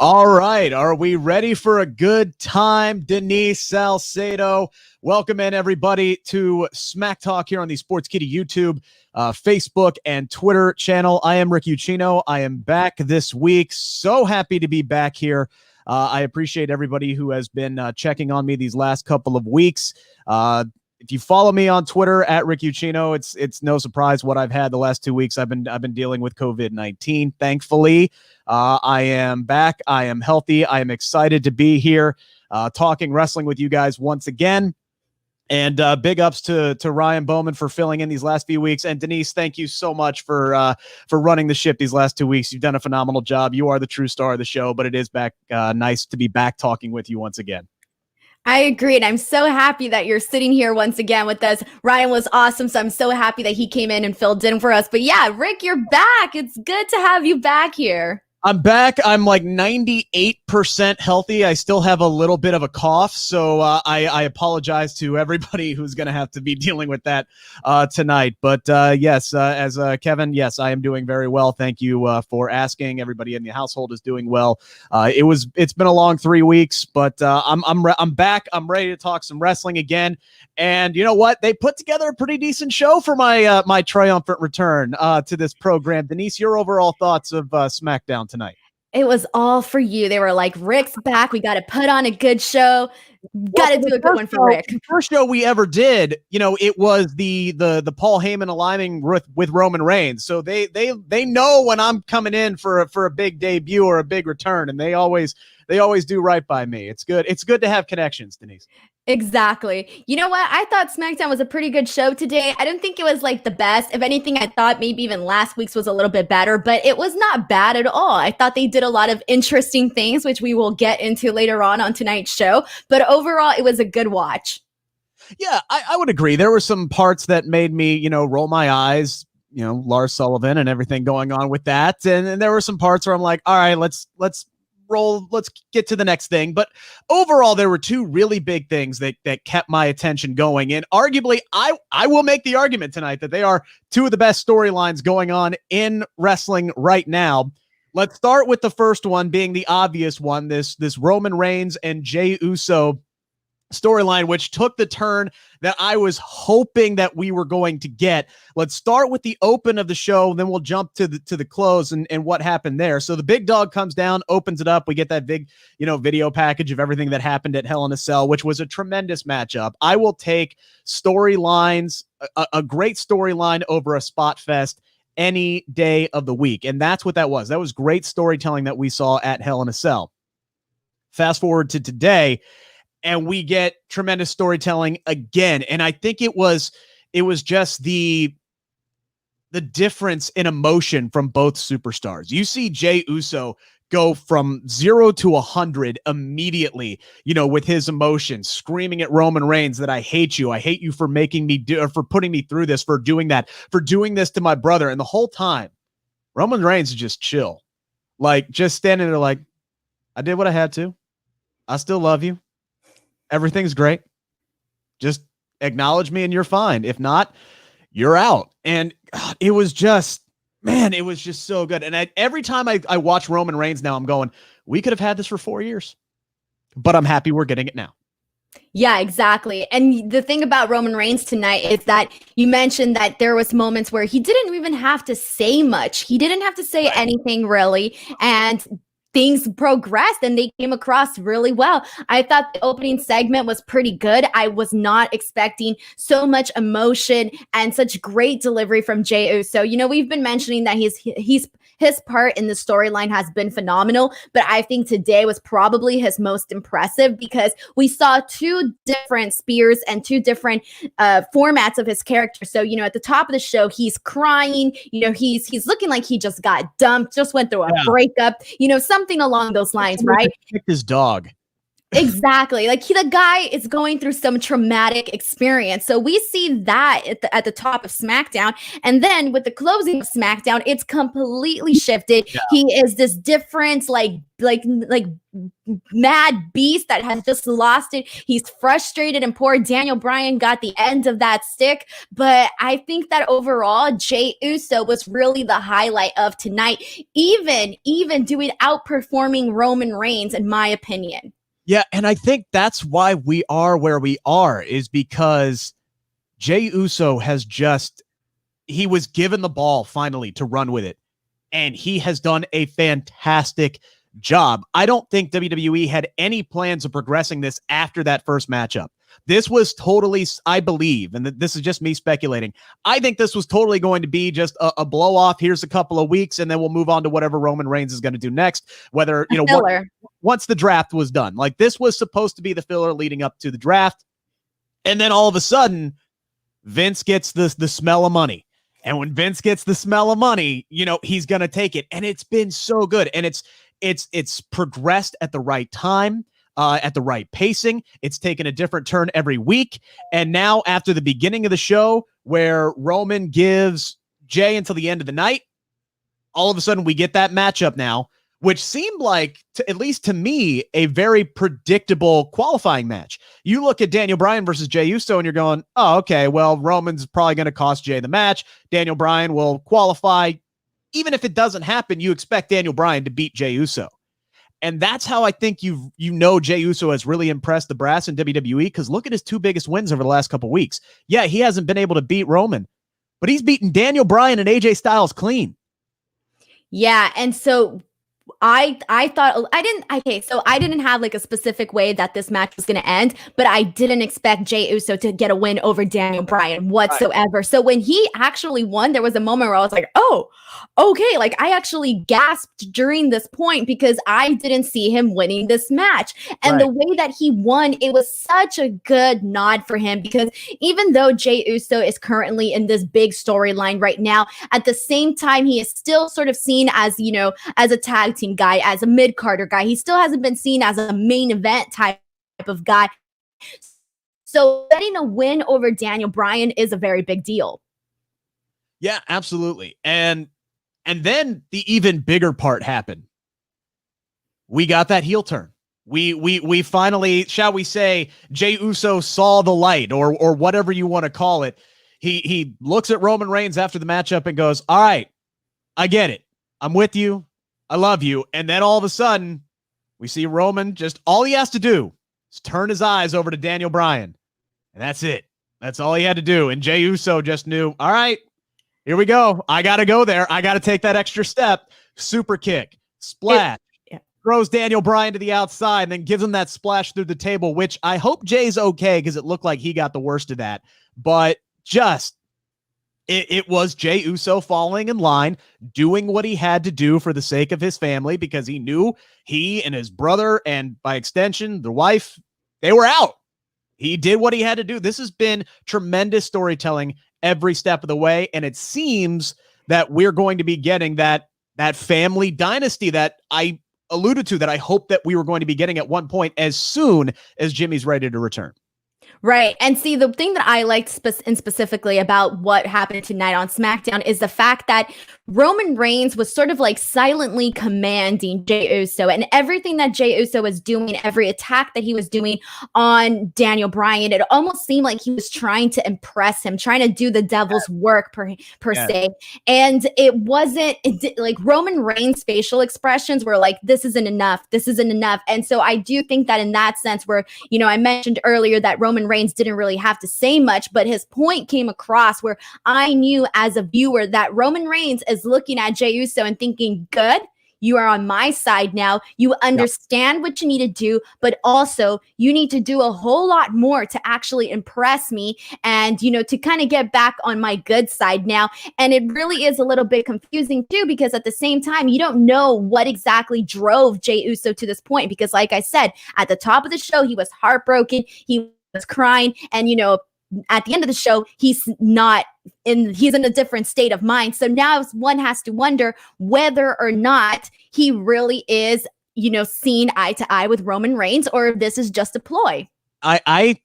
All right. Are we ready for a good time? Denise, Salcedo, welcome in everybody to Smack Talk here on the Sportskeeda YouTube, Facebook, and Twitter channel. I am Rick Ucchino. I am back this week. So happy to be back here. I appreciate everybody who has been checking on me these last couple of weeks. If you follow me on Twitter at Rick Ucchino, it's no surprise what I've had the last 2 weeks. I've been dealing with COVID-19. Thankfully, I am back. I am healthy. I am excited to be here talking wrestling with you guys once again. And big ups to Ryan Bowman for filling in these last few weeks. And Denise, thank you so much for running the ship these last 2 weeks. You've done a phenomenal job. You are the true star of the show, but it is back nice to be back talking with you once again. I agree. And I'm so happy that you're sitting here once again with us. Ryan was awesome. So I'm so happy that he came in and filled in for us. But yeah, Rick, you're back. It's good to have you back here. I'm back. I'm like 98% healthy. I still have a little bit of a cough, so I apologize to everybody who's going to have to be dealing with that tonight. But yes, as Kevin, yes, I am doing very well. Thank you for asking. Everybody in the household is doing well. It's been a long 3 weeks, but I'm back. I'm ready to talk some wrestling again. And you know what? They put together a pretty decent show for my my triumphant return to this program. Denise, your overall thoughts of SmackDown tonight? It was all for you. They were like, Rick's back. We got to put on a good show. Got to do a good one for Rick. The first show we ever did, you know, it was the Paul Heyman aligning with Roman Reigns. So they know when I'm coming in for a big debut or a big return, and they always do right by me. It's good. It's good to have connections, Denise. Exactly. You know what? I thought SmackDown was a pretty good show today. I didn't think it was like the best. If anything, I thought maybe even last week's was a little bit better, but it was not bad at all. I thought they did a lot of interesting things, which we will get into later on tonight's show. But overall, it was a good watch. Yeah, I would agree. There were some parts that made me, roll my eyes, Lars Sullivan and everything going on with that. And there were some parts where I'm like, all right, let's roll, let's get to the next thing. But overall, there were two really big things that kept my attention going. And arguably, I will make the argument tonight that they are two of the best storylines going on in wrestling right now. Let's start with the first one being the obvious one, this Roman Reigns and Jey Uso storyline, which took the turn that I was hoping that we were going to get. Let's start with the open of the show, then we'll jump to the close and what happened there. So the big dog comes down, opens it up. We get that big, video package of everything that happened at Hell in a Cell, which was a tremendous matchup. I will take storylines, a great storyline over a spot fest any day of the week. And that's what that was. That was great storytelling that we saw at Hell in a Cell. Fast forward to today, and we get tremendous storytelling again. And I think it was just the difference in emotion from both superstars. You see Jey Uso go from 0 to 100 immediately, with his emotions, screaming at Roman Reigns that I hate you. I hate you for making me for putting me through this, for doing that, for doing this to my brother. And the whole time, Roman Reigns is just chill, like just standing there like, I did what I had to. I still love you. Everything's great. Just acknowledge me and you're fine. If not, you're out. And God, it was just so good. And every time I watch Roman Reigns now, I'm going, we could have had this for 4 years, but I'm happy we're getting it now. Yeah, exactly. And the thing about Roman Reigns tonight is that you mentioned that there was moments where he didn't even have to say much. He didn't have to say anything really. And things progressed and they came across really well. I thought the opening segment was pretty good. I was not expecting so much emotion and such great delivery from Jey Uso. We've been mentioning that his part in the storyline has been phenomenal, but I think today was probably his most impressive because we saw two different spears and two different formats of his character. So, at the top of the show, he's crying, he's looking like he just got dumped, just went through a breakup, something along those lines, right? Picked his dog. Exactly. Like the guy is going through some traumatic experience. So we see that at the top of SmackDown. And then with the closing of SmackDown, it's completely shifted. Yeah. He is this different, like mad beast that has just lost it. He's frustrated, and poor Daniel Bryan got the end of that stick. But I think that overall, Jey Uso was really the highlight of tonight, even doing outperforming Roman Reigns, in my opinion. Yeah, and I think that's why we are where we are, is because Jey Uso has he was given the ball finally to run with it, and he has done a fantastic job. I don't think WWE had any plans of progressing this after that first matchup. This was totally, I believe, and this is just me speculating, I think this was totally going to be just a blow off. Here's a couple of weeks, and then we'll move on to whatever Roman Reigns is going to do next, whether, once the draft was done. Like, this was supposed to be the filler leading up to the draft. And then all of a sudden, Vince gets the smell of money. And when Vince gets the smell of money, he's going to take it. And it's been so good. And it's progressed at the right time. At the right pacing. It's taken a different turn every week. And now, after the beginning of the show, where Roman gives Jey until the end of the night, all of a sudden we get that matchup now, which seemed like, at least to me, a very predictable qualifying match. You look at Daniel Bryan versus Jey Uso, and you're going, oh, okay, well, Roman's probably going to cost Jey the match. Daniel Bryan will qualify. Even if it doesn't happen, you expect Daniel Bryan to beat Jey Uso. And that's how I think Jey Uso has really impressed the brass in WWE, because look at his two biggest wins over the last couple of weeks. Yeah, he hasn't been able to beat Roman, but he's beaten Daniel Bryan and AJ Styles clean. Yeah, and so I thought I didn't have like a specific way that this match was going to end, but I didn't expect Jey Uso to get a win over Daniel Bryan whatsoever. Right. So when he actually won, there was a moment where I was like, oh, okay. Like, I actually gasped during this point because I didn't see him winning this match. And the way that he won, it was such a good nod for him, because even though Jey Uso is currently in this big storyline right now, at the same time, he is still sort of seen as, as a tag team guy, as a mid-carder guy. He still hasn't been seen as a main event type of guy. So getting a win over Daniel Bryan is a very big deal. Yeah, absolutely. And then the even bigger part happened. We got that heel turn. We finally, shall we say, Jey Uso saw the light, or whatever you want to call it. He looks at Roman Reigns after the matchup and goes, all right, I get it. I'm with you. I love you. And then all of a sudden, we see Roman, just all he has to do is turn his eyes over to Daniel Bryan. And that's it. That's all he had to do. And Jey Uso just knew, all right, here we go. I got to go there. I got to take that extra step. Super kick, splash, throws Daniel Bryan to the outside, and then gives him that splash through the table, which I hope Jay's okay, because it looked like he got the worst of that. But just, it was Jey Uso falling in line, doing what he had to do for the sake of his family, because he knew he and his brother, and by extension, the wife, they were out. He did what he had to do. This has been tremendous storytelling every step of the way, and it seems that we're going to be getting that family dynasty that I alluded to, that I hope that we were going to be getting at one point, as soon as Jimmy's ready to return. Right. And see, the thing that I liked specifically about what happened tonight on SmackDown is the fact that Roman Reigns was sort of like silently commanding Jey Uso, and everything that Jey Uso was doing, every attack that he was doing on Daniel Bryan, it almost seemed like he was trying to impress him, trying to do the devil's work per se. And it wasn't like Roman Reigns' facial expressions were like, this isn't enough. This isn't enough. And so I do think that in that sense, where, I mentioned earlier that Roman Reigns didn't really have to say much, but his point came across where I knew as a viewer that Roman Reigns is looking at Jey Uso and thinking, good, you are on my side now. You understand what you need to do, but also you need to do a whole lot more to actually impress me and, to kind of get back on my good side now. And it really is a little bit confusing too, because at the same time, you don't know what exactly drove Jey Uso to this point, because like I said, at the top of the show, he was heartbroken. He was crying, and at the end of the show, he's in a different state of mind. So now one has to wonder whether or not he really is seen eye to eye with Roman Reigns, or if this is just a ploy. I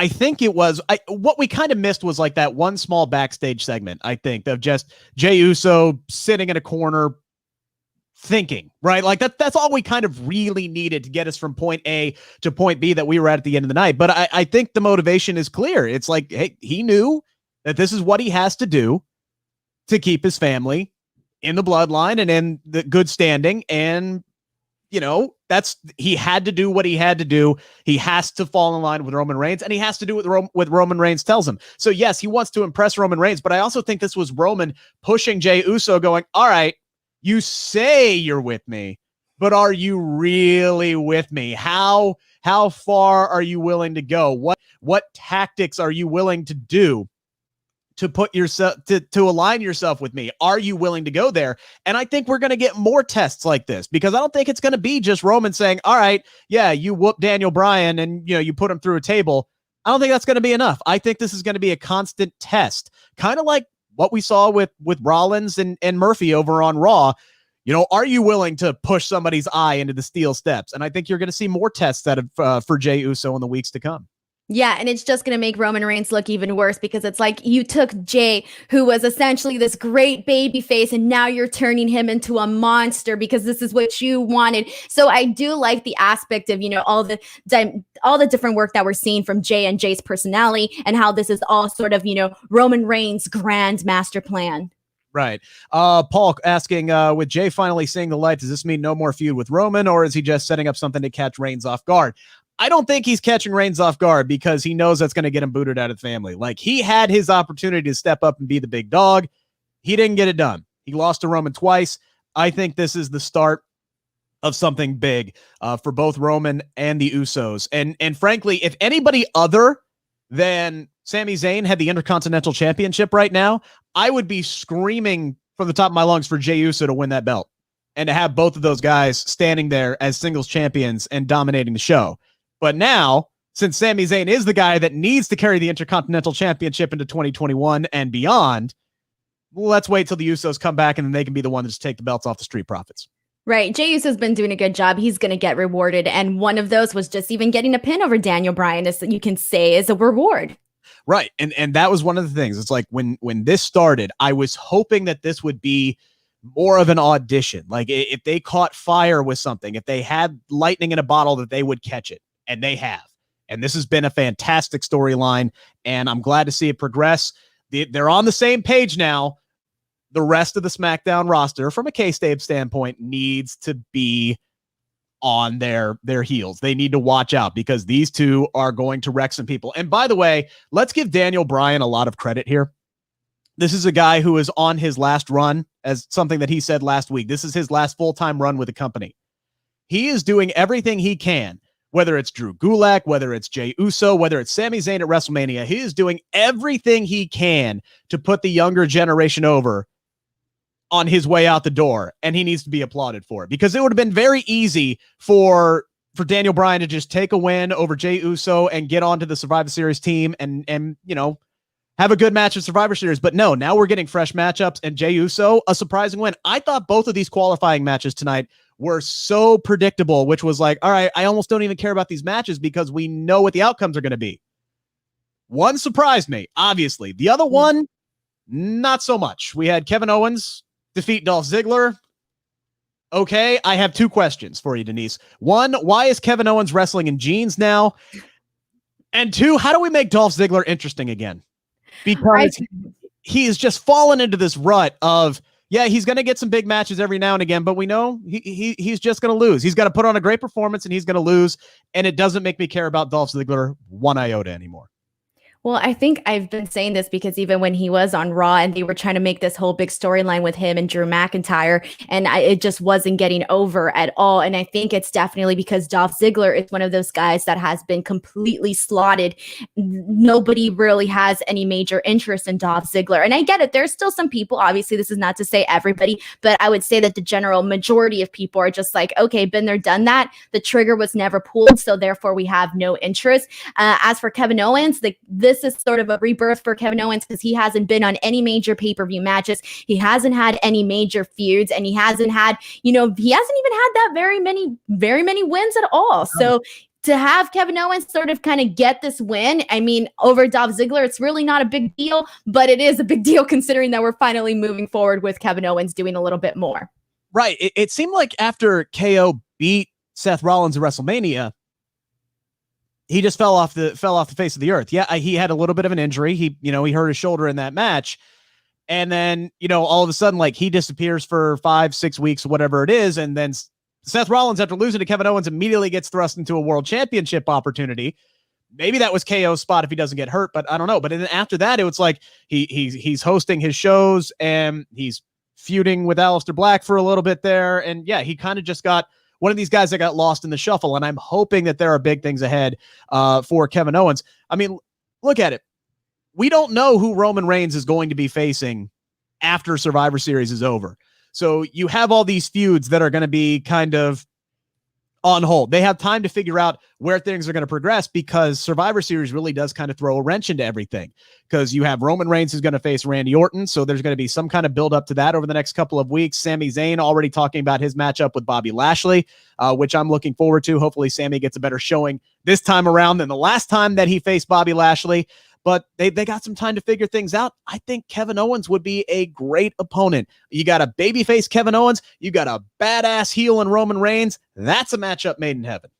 think it was what we kind of missed was like that one small backstage segment, I think, of just Jey Uso sitting in a corner thinking, right? Like that's all we kind of really needed to get us from point A to point B that we were at the end of the night. But I think the motivation is clear. It's like, hey, he knew that this is what he has to do to keep his family in the bloodline and in the good standing. And he had to do what he had to do. He has to fall in line with Roman Reigns, and he has to do what Roman Reigns tells him. So yes, he wants to impress Roman Reigns, but I also think this was Roman pushing Jey Uso going, all right, you say you're with me, but are you really with me? How far are you willing to go? What tactics are you willing to do to put yourself to align yourself with me? Are you willing to go there? And I think we're going to get more tests like this, because I don't think it's going to be just Roman saying, all right, yeah, you whoop Daniel Bryan and you put him through a table. I don't think that's going to be enough. I think this is going to be a constant test, kind of like what we saw with Rollins and Murphy over on Raw. Are you willing to push somebody's eye into the steel steps? And I think you're going to see more tests for Jey Uso in the weeks to come. Yeah, and it's just going to make Roman Reigns look even worse, because it's like you took Jey, who was essentially this great baby face, and now you're turning him into a monster because this is what you wanted. So I do like the aspect of, all the different work that we're seeing from Jey and Jey's personality, and how this is all sort of, Roman Reigns' grand master plan. Right. Paul asking, with Jey finally seeing the light, does this mean no more feud with Roman, or is he just setting up something to catch Reigns off guard? I don't think he's catching Reigns off guard, because he knows that's going to get him booted out of the family. Like, he had his opportunity to step up and be the big dog. He didn't get it done. He lost to Roman twice. I think this is the start of something big for both Roman and the Usos. And frankly, if anybody other than Sami Zayn had the Intercontinental Championship right now, I would be screaming from the top of my lungs for Jey Uso to win that belt, and to have both of those guys standing there as singles champions and dominating the show. But now, since Sami Zayn is the guy that needs to carry the Intercontinental Championship into 2021 and beyond, let's wait till the Usos come back, and then they can be the one to just take the belts off the Street Profits. Right. Jey Uso's been doing a good job. He's going to get rewarded. And one of those was just even getting a pin over Daniel Bryan, as you can say, is a reward. Right. And that was one of the things. It's like when this started, I was hoping that this would be more of an audition. Like, if they caught fire with something, if they had lightning in a bottle, that they would catch it. And they have. And this has been a fantastic storyline, and I'm glad to see it progress. They're on the same page now. The rest of the SmackDown roster, from a K-Stab standpoint, needs to be on their heels. They need to watch out, because these two are going to wreck some people. And by the way, let's give Daniel Bryan a lot of credit here. This is a guy who is on his last run, as something that he said last week. This is his last full-time run with the company. He is doing everything he can, whether it's Drew Gulak, whether it's Jey Uso, whether it's Sami Zayn at WrestleMania. He is doing everything he can to put the younger generation over on his way out the door, and he needs to be applauded for it, because it would have been very easy for Daniel Bryan to just take a win over Jey Uso and get onto the Survivor Series team and have a good match in Survivor Series. But no, now we're getting fresh matchups, and Jey Uso, a surprising win. I thought both of these qualifying matches tonight were so predictable, which was like, all right, I almost don't even care about these matches, because we know what the outcomes are going to be. One surprised me, obviously. The other one, not so much. We had Kevin Owens defeat Dolph Ziggler. Okay, I have two questions for you, Denise. One, why is Kevin Owens wrestling in jeans now? And two, how do we make Dolph Ziggler interesting again? Because he has just fallen into this rut of, yeah, he's going to get some big matches every now and again, but we know he's just going to lose. He's got to put on a great performance, and he's going to lose, and it doesn't make me care about Dolph Ziggler one iota anymore. Well, I think I've been saying this because even when he was on Raw and they were trying to make this whole big storyline with him and Drew McIntyre, and it just wasn't getting over at all. And I think it's definitely because Dolph Ziggler is one of those guys that has been completely slotted. Nobody really has any major interest in Dolph Ziggler. And I get it. There's still some people, obviously this is not to say everybody, but I would say that the general majority of people are just like, okay, been there, done that. The trigger was never pulled, so therefore we have no interest. As for Kevin Owens, this this is sort of a rebirth for Kevin Owens because he hasn't been on any major pay-per-view matches. He hasn't had any major feuds, and he hasn't had, he hasn't even had that very many wins at all. So to have Kevin Owens sort of kind of get this win, I mean, over Dolph Ziggler, it's really not a big deal, but it is a big deal considering that we're finally moving forward with Kevin Owens doing a little bit more. Right. It seemed like after KO beat Seth Rollins at WrestleMania, he just fell off the face of the earth. Yeah, he had a little bit of an injury. He hurt his shoulder in that match. And then, all of a sudden, like, he disappears for 5-6 weeks, whatever it is. And then Seth Rollins, after losing to Kevin Owens, immediately gets thrust into a world championship opportunity. Maybe that was KO's spot if he doesn't get hurt, but I don't know. But then after that, it was like he's hosting his shows and he's feuding with Aleister Black for a little bit there. And yeah, he kind of just got one of these guys that got lost in the shuffle. And I'm hoping that there are big things ahead for Kevin Owens. I mean, look at it. We don't know who Roman Reigns is going to be facing after Survivor Series is over. So you have all these feuds that are going to be kind of on hold. They have time to figure out where things are going to progress because Survivor Series really does kind of throw a wrench into everything because you have Roman Reigns who's going to face Randy Orton. So there's going to be some kind of build up to that over the next couple of weeks. Sami Zayn already talking about his matchup with Bobby Lashley, which I'm looking forward to. Hopefully Sami gets a better showing this time around than the last time that he faced Bobby Lashley. But they got some time to figure things out. I think Kevin Owens would be a great opponent. You got a babyface Kevin Owens. You got a badass heel in Roman Reigns. That's a matchup made in heaven.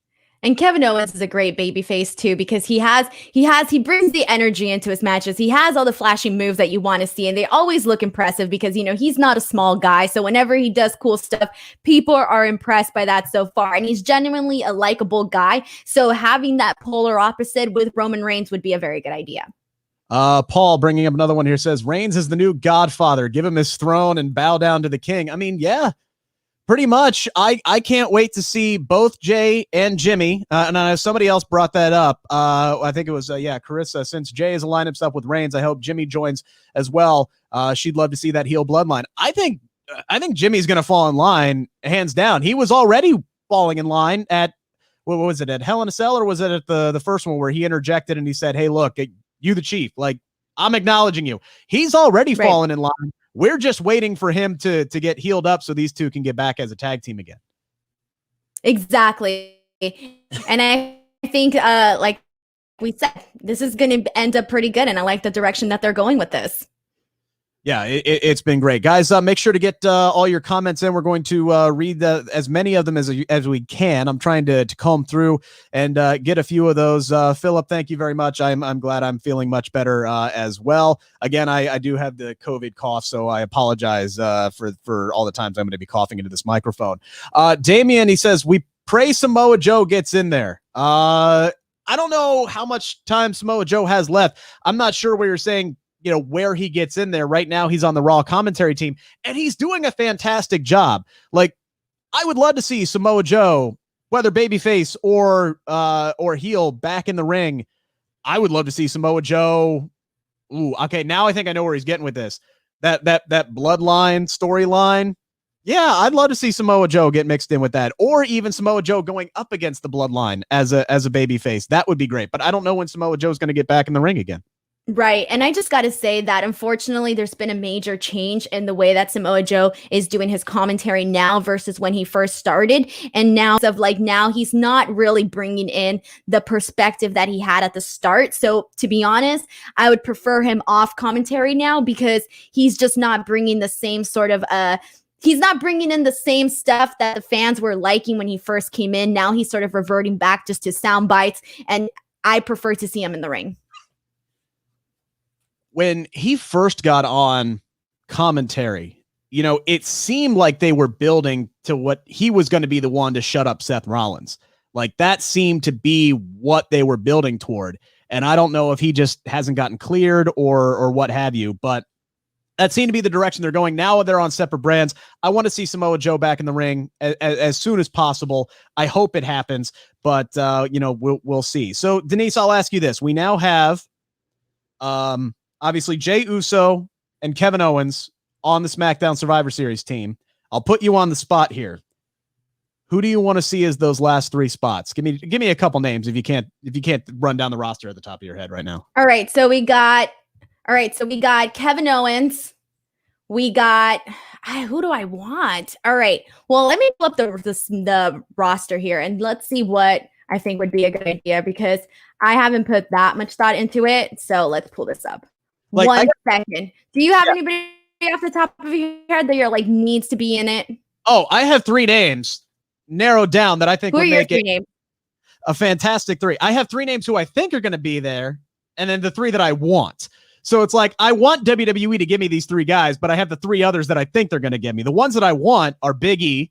And Kevin Owens is a great babyface too, because he brings the energy into his matches. He has all the flashy moves that you want to see, and they always look impressive because, he's not a small guy. So whenever he does cool stuff, people are impressed by that so far. And he's genuinely a likable guy. So having that polar opposite with Roman Reigns would be a very good idea. Paul bringing up another one here says Reigns is the new godfather. Give him his throne and bow down to the king. I mean, yeah. Pretty much. I can't wait to see both Jey and Jimmy. And somebody else brought that up. I think it was, Carissa. Since Jey has aligned himself with Reigns, I hope Jimmy joins as well. She'd love to see that heel bloodline. I think Jimmy's going to fall in line, hands down. He was already falling in line at, what was it, at Hell in a Cell, or was it at the first one where he interjected and he said, hey, look, you the chief. Like, I'm acknowledging you. He's already fallen in line. We're just waiting for him to get healed up so these two can get back as a tag team again. Exactly. And I think, like we said, this is going to end up pretty good. And I like the direction that they're going with this. Yeah, it's been great. Guys, make sure to get all your comments in. We're going to read as many of them as we can. I'm trying to comb through and get a few of those. Philip, thank you very much. I'm glad I'm feeling much better as well. Again, I do have the COVID cough, so I apologize for all the times I'm going to be coughing into this microphone. Damian, he says, we pray Samoa Joe gets in there. I don't know how much time Samoa Joe has left. I'm not sure where you're saying where he gets in there. Right now, he's on the Raw commentary team, and he's doing a fantastic job. Like, I would love to see Samoa Joe, whether babyface or heel, back in the ring. I would love to see Samoa Joe. Ooh, okay, now I think I know where he's getting with this. That bloodline storyline. Yeah, I'd love to see Samoa Joe get mixed in with that, or even Samoa Joe going up against the bloodline as a babyface. That would be great. But I don't know when Samoa Joe's going to get back in the ring again. Right. And I just got to say that unfortunately, there's been a major change in the way that Samoa Joe is doing his commentary now versus when he first started. And now he's not really bringing in the perspective that he had at the start. So to be honest, I would prefer him off commentary now because he's just not bringing the same sort of he's not bringing in the same stuff that the fans were liking when he first came in. Now he's sort of reverting back just to sound bites. And I prefer to see him in the ring. When he first got on commentary, it seemed like they were building to what he was going to be the one to shut up Seth Rollins. Like, that seemed to be what they were building toward. And I don't know if he just hasn't gotten cleared or what have you, but that seemed to be the direction they're going. Now they're on separate brands. I want to see Samoa Joe back in the ring as soon as possible. I hope it happens, but we'll see. So Denise, I'll ask you this. We now have, obviously, Jey Uso and Kevin Owens on the SmackDown Survivor Series team. I'll put you on the spot here. Who do you want to see as those last 3 spots? Give me a couple names if you can't run down the roster at the top of your head right now. All right, so we got Kevin Owens. We got who do I want? All right. Well, let me pull up the roster here and let's see what I think would be a good idea because I haven't put that much thought into it. So let's pull this up. Like, 1 second. Do you have anybody off the top of your head that you're like needs to be in it? Oh, I have 3 names narrowed down that I think would make it a fantastic 3. I have 3 names who I think are going to be there, and then the 3 that I want. So it's like I want WWE to give me these 3 guys, but I have the 3 others that I think they're going to give me. The ones that I want are Big E,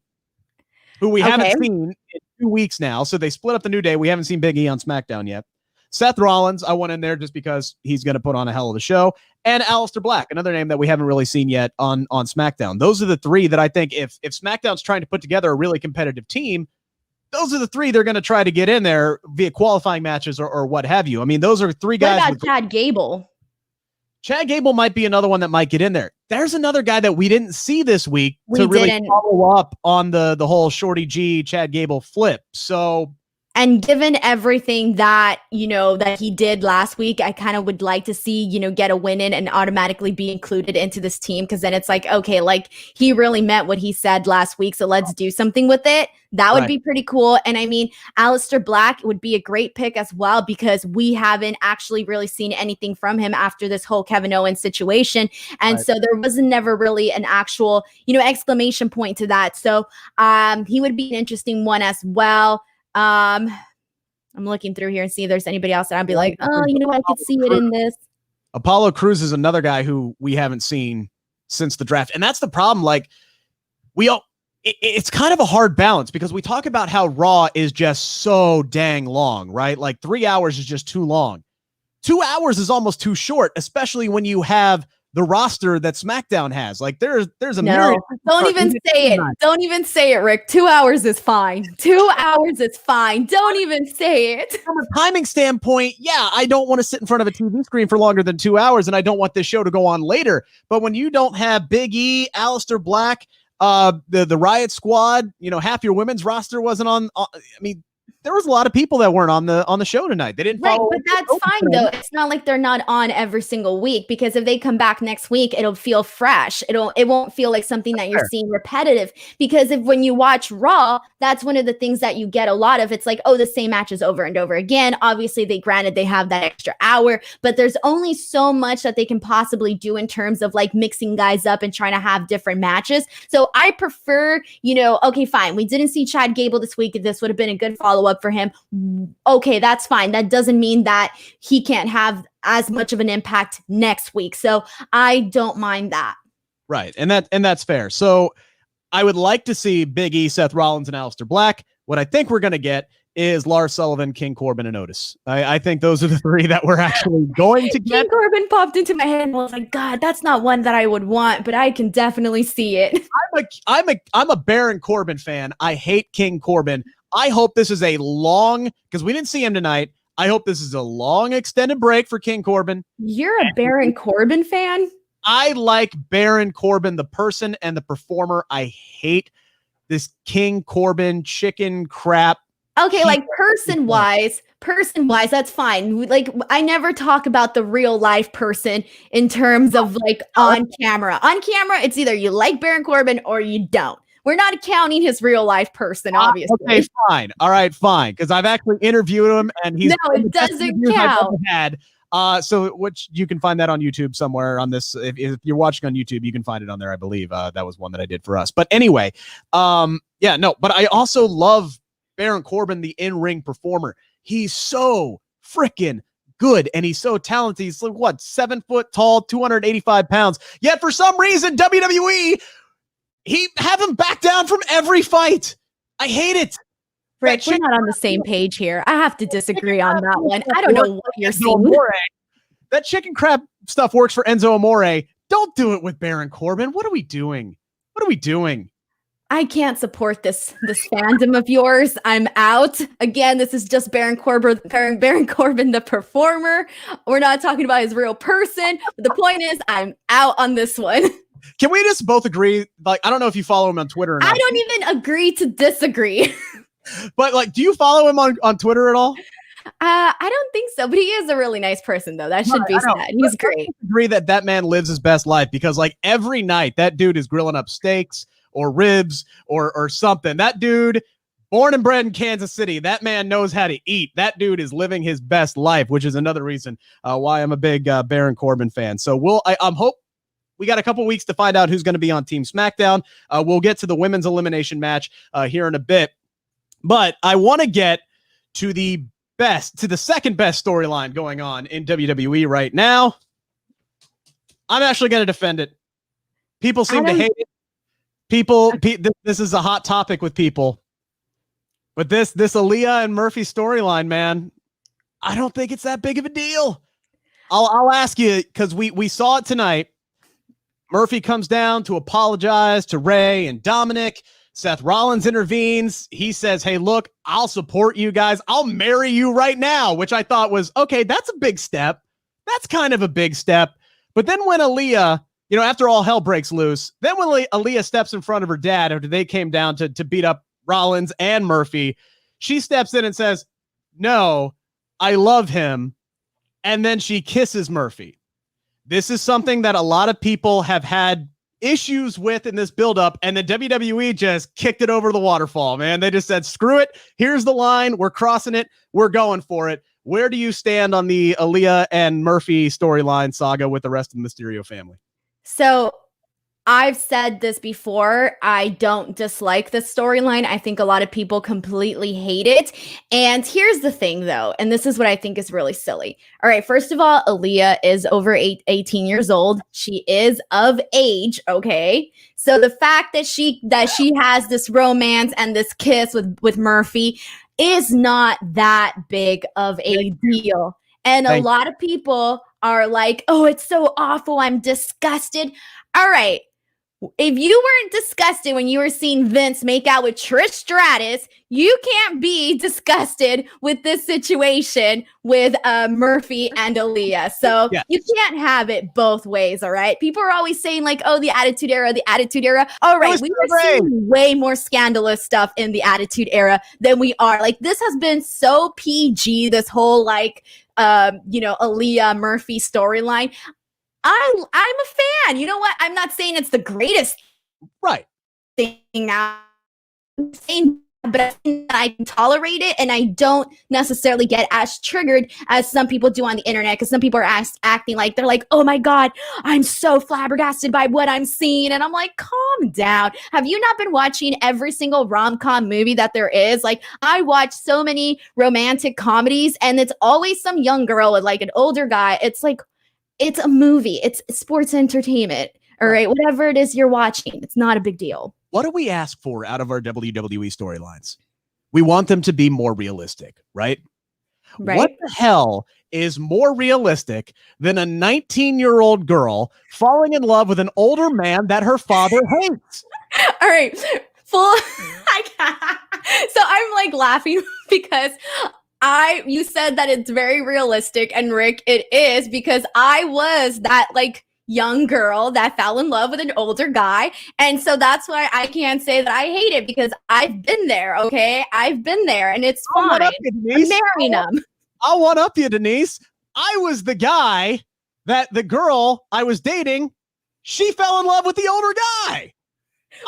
who we haven't seen in 2 weeks now. So they split up the New Day. We haven't seen Big E on SmackDown yet. Seth Rollins, I want in there just because he's going to put on a hell of a show. And Aleister Black, another name that we haven't really seen yet on SmackDown. Those are the 3 that I think if SmackDown's trying to put together a really competitive team, those are the 3 they're going to try to get in there via qualifying matches or what have you. I mean, those are 3 guys. What about Chad Gable? Chad Gable might be another one that might get in there. There's another guy that we didn't see this week to really follow up on the whole Shorty G Chad Gable flip. So, and given everything that, that he did last week, I kind of would like to see, get a win in and automatically be included into this team. Cause then it's like, okay, like he really meant what he said last week. So let's do something with it. That would be pretty cool. And I mean, Aleister Black would be a great pick as well, because we haven't actually really seen anything from him after this whole Kevin Owens situation. And so there wasn't never really an actual, exclamation point to that. So he would be an interesting one as well. I'm looking through here and see if there's anybody else that I'd be like, oh, I could see it in this. Apollo Crews is another guy who we haven't seen since the draft. And that's the problem. Like it's kind of a hard balance because we talk about how Raw is just so dang long, right? Like 3 hours is just too long. 2 hours is almost too short, especially when you have the roster that SmackDown has. Like there's a myriad. Don't even say it. Don't even say it, Rick. 2 hours is fine. 2 hours is fine. Don't even say it. From a timing standpoint, yeah, I don't want to sit in front of a TV screen for longer than 2 hours, and I don't want this show to go on later. But when you don't have Big E, Aleister Black, the Riot Squad, half your women's roster wasn't on. I mean, there was a lot of people that weren't on the show tonight. They didn't follow. Right, but that's fine though. It's not like they're not on every single week, because if they come back next week, it'll feel fresh. It won't feel like something that you're seeing repetitive. Because when you watch Raw, that's one of the things that you get a lot of. It's like, oh, the same matches over and over again. Obviously, they have that extra hour, but there's only so much that they can possibly do in terms of like mixing guys up and trying to have different matches. So I prefer, okay, fine. We didn't see Chad Gable this week. This would have been a good follow-up for him. Okay, that's fine. That doesn't mean that he can't have as much of an impact next week. So I don't mind that. Right. And that's fair. So I would like to see Big E, Seth Rollins, and Aleister Black. What I think we're going to get is Lars Sullivan, King Corbin, and Otis. I think those are the 3 that we're actually going to get. King Corbin popped into my head and I was like, God, that's not one that I would want, but I can definitely see it. I'm a Baron Corbin fan. I hate King Corbin. I hope this is a long, because we didn't see him tonight. I hope this is a long extended break for King Corbin. You're a Baron Corbin fan? I like Baron Corbin, the person and the performer. I hate this King Corbin chicken crap. Okay, like person-wise, that's fine. Like, I never talk about the real life person in terms of like on camera. On camera, it's either you like Baron Corbin or you don't. We're not counting his real life person, obviously. Okay, fine. All right, fine. Because I've actually interviewed him, and he's no, it doesn't count. So which you can find that on YouTube somewhere on this. If you're watching on YouTube, you can find it on there, I believe. That was one that I did for us. But anyway, but I also love Baron Corbin, the in-ring performer. He's so freaking good, and he's so talented. He's like, 7 foot tall, 285 pounds. Yet for some reason, WWE, he have him back down from every fight. I hate it. Rick, we're not on the same page here. I have to disagree on that one. I don't know what you're seeing. That chicken crab stuff works for Enzo Amore. Don't do it with Baron Corbin. What are we doing? I can't support this fandom of yours. I'm out. Again, this is just Baron Corbin, the performer. We're not talking about his real person. But the point is, I'm out on this one. Can we just both agree? Like, I don't know if you follow him on Twitter or not. I don't even agree to disagree. But like, do you follow him on Twitter at all? I don't think so, but he is a really nice person, though. That should be said. He's great. I agree that man lives his best life because, like, every night that dude is grilling up steaks or ribs or something. That dude, born and bred in Kansas City, that man knows how to eat. That dude is living his best life, which is another reason why I'm a big Baron Corbin fan. So I'm hope we got a couple weeks to find out who's going to be on Team SmackDown. We'll get to the women's elimination match here in a bit, but I want to get to the second best storyline going on in WWE right now. I'm actually going to defend it. People seem to hate it. This is a hot topic with people. But this Aalyah and Murphy storyline, man, I don't think it's that big of a deal. I'll ask you, because we saw it tonight. Murphy comes down to apologize to Rey and Dominic. Seth Rollins intervenes. He says, hey, look, I'll support you guys. I'll marry you right now, which I thought was, okay, that's a big step. That's kind of a big step. But then when Aalyah, after all hell breaks loose, then when Aalyah steps in front of her dad after they came down to beat up Rollins and Murphy, she steps in and says, no, I love him. And then she kisses Murphy. This is something that a lot of people have had issues with in this buildup, and the WWE just kicked it over the waterfall, man. They just said, screw it. Here's the line. We're crossing it. We're going for it. Where do you stand on the Aalyah and Murphy storyline saga with the rest of the Mysterio family? So I've said this before. I don't dislike this storyline. I think a lot of people completely hate it. And here's the thing, though, and this is what I think is really silly. All right, first of all, Aalyah is over 18 years old. She is of age, okay? So the fact that she has this romance and this kiss with Murphy is not that big of a deal. And a lot of people are like, oh, it's so awful. I'm disgusted. All right. If you weren't disgusted when you were seeing Vince make out with Trish Stratus, you can't be disgusted with this situation with Murphy and Aalyah. So you can't have it both ways, all right? People are always saying like, oh, the Attitude Era, the Attitude Era. All right, we were seeing way more scandalous stuff in the Attitude Era than we are. Like, this has been so PG, this whole like, Aalyah Murphy storyline. I'm a fan. You know what? I'm not saying it's the greatest thing now. I'm saying, but I can tolerate it, and I don't necessarily get as triggered as some people do on the internet, because some people are acting like they're like, oh my God, I'm so flabbergasted by what I'm seeing. And I'm like, calm down. Have you not been watching every single rom-com movie that there is? Like, I watch so many romantic comedies, and it's always some young girl with like an older guy. It's like, it's a movie. It's sports entertainment. All right. Whatever it is you're watching, it's not a big deal. What do we ask for out of our WWE storylines? We want them to be more realistic, right? What the hell is more realistic than a 19-year-old girl falling in love with an older man that her father hates? All right. So I'm like laughing because you said that it's very realistic, and Rick, it is, because I was that like young girl that fell in love with an older guy. And so that's why I can't say that I hate it, because I've been there. Okay. I've been there, and it's fine. I'm marrying them. I'll one up you, Denise. I was the guy that the girl I was dating, she fell in love with the older guy.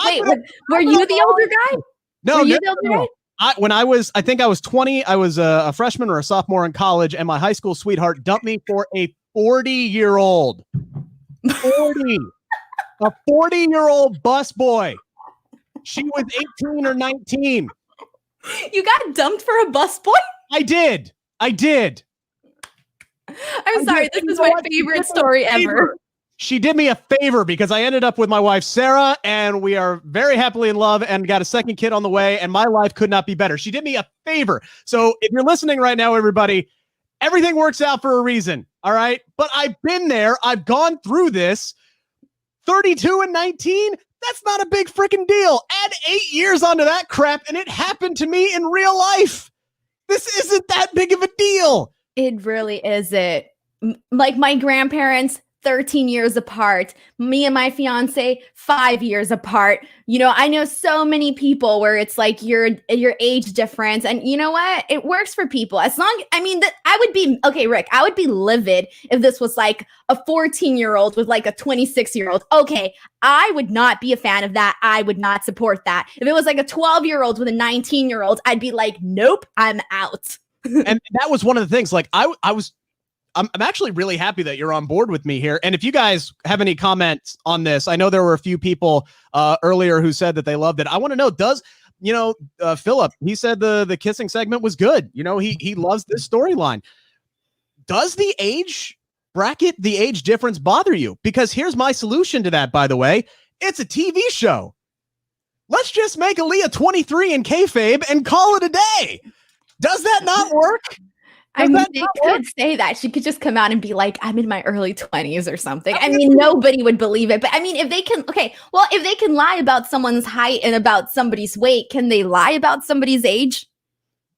Wait, were you the older guy? No, were you the older guy? I think I was 20, I was a freshman or a sophomore in college, and my high school sweetheart dumped me for a 40-year-old. 40. A 40-year-old busboy. She was 18 or 19. You got dumped for a busboy? I did. I'm sorry, this is my favorite story ever. She did me a favor because I ended up with my wife, Sarah, and we are very happily in love and got a second kid on the way, and my life could not be better. She did me a favor. So if you're listening right now, everybody, everything works out for a reason, all right? But I've been there. I've gone through this. 32 and 19, that's not a big freaking deal. Add 8 years onto that crap, and it happened to me in real life. This isn't that big of a deal. It really isn't. Like, my grandparents 13 years apart. Me and my fiance, 5 years apart. You know, I know so many people where it's like your age difference. And you know what? It works for people. As long, I mean, I would be, okay, Rick, I would be livid if this was like a 14-year-old with like a 26-year-old. Okay, I would not be a fan of that. I would not support that. If it was like a 12-year-old with a 19-year-old, I'd be like, nope, I'm out. And that was one of the things, like I'm actually really happy that you're on board with me here. And if you guys have any comments on this, I know there were a few people earlier who said that they loved it. I want to know, Philip, he said the kissing segment was good. You know, he loves this storyline. Does the age bracket, the age difference bother you? Because here's my solution to that, by the way. It's a TV show. Let's just make Aalyah 23 in kayfabe and call it a day. Does that not work? I mean, they could say that. She could just come out and be like, I'm in my early 20s or something. I mean, nobody would believe it. But I mean, if they can lie about someone's height and about somebody's weight, can they lie about somebody's age?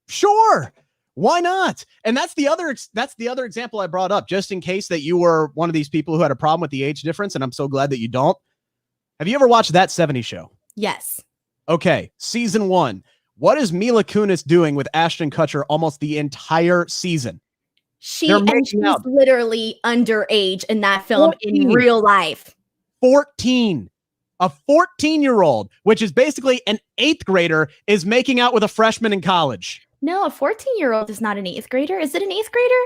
Sure. Why not? And that's the other example I brought up, just in case that you were one of these people who had a problem with the age difference. And I'm so glad that you don't. Have you ever watched That 70s Show? Yes. Okay. Season 1. What is Mila Kunis doing with Ashton Kutcher almost the entire season? She's literally underage in that film 14. In real life. 14. A 14-year-old, which is basically an 8th grader, is making out with a freshman in college. No, a 14-year-old is not an 8th grader. Is it an 8th grader?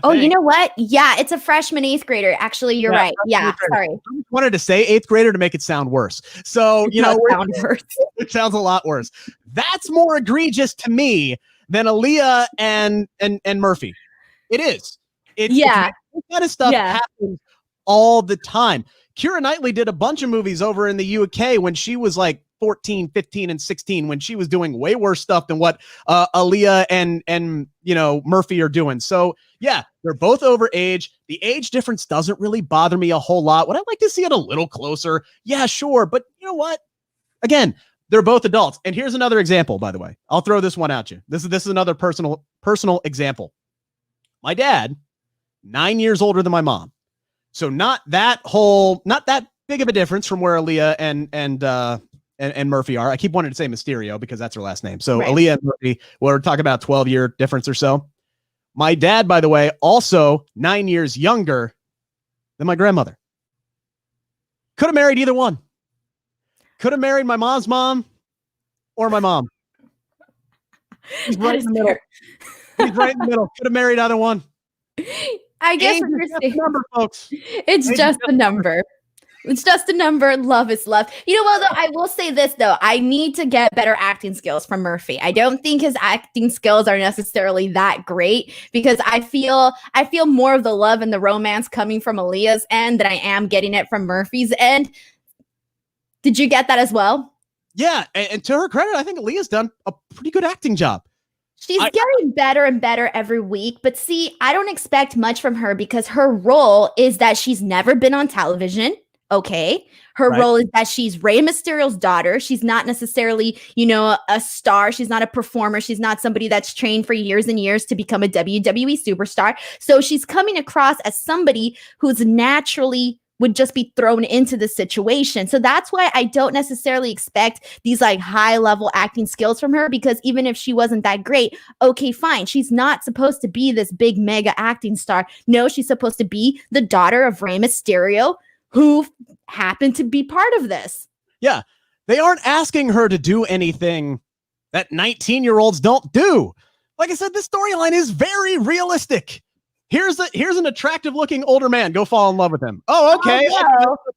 Oh, you know what? Yeah, it's a freshman 8th grader. Actually, you're right. Yeah, sorry. I wanted to say 8th grader to make it sound worse. So, it sounds a lot worse. That's more egregious to me than Aalyah and Murphy. It is. This kind of stuff happens all the time. Keira Knightley did a bunch of movies over in the UK when she was like 14, 15, and 16, when she was doing way worse stuff than what Aalyah and Murphy are doing. So yeah, they're both over age. The age difference doesn't really bother me a whole lot. Would I like to see it a little closer? Yeah, sure. But you know what? Again, they're both adults. And here's another example, by the way. I'll throw this one at you. This is another personal example. My dad, 9 years older than my mom. So not that big of a difference from where Aalyah and Murphy are. I keep wanting to say Mysterio because that's her last name. So right. Aalyah and Murphy, we're talking about 12-year difference or so. My dad, by the way, also 9 years younger than my grandmother. Could have married either one. Could have married my mom's mom or my mom. He's right in the middle. He's right in the middle. Could have married either one. I guess it's just a number, folks. It's just a number. It's just a number. Love is love. You know what, though? I will say this, though. I need to get better acting skills from Murphy. I don't think his acting skills are necessarily that great because I feel more of the love and the romance coming from Aaliyah's end than I am getting it from Murphy's end. Did you get that as well? Yeah. And to her credit, I think Aaliyah's done a pretty good acting job. She's getting better and better every week. But see, I don't expect much from her because her role is that she's never been on television. Okay. Her role is that she's Rey Mysterio's daughter. She's not necessarily, a star. She's not a performer. She's not somebody that's trained for years and years to become a WWE superstar. So she's coming across as somebody who's naturally would just be thrown into the situation. So that's why I don't necessarily expect these like high level acting skills from her, because even if she wasn't that great, okay, fine. She's not supposed to be this big mega acting star. No, she's supposed to be the daughter of Rey Mysterio, who happened to be part of this. Yeah. They aren't asking her to do anything that 19-year-olds don't do. Like I said, this storyline is very realistic. Here's an attractive looking older man. Go fall in love with him. Oh, okay.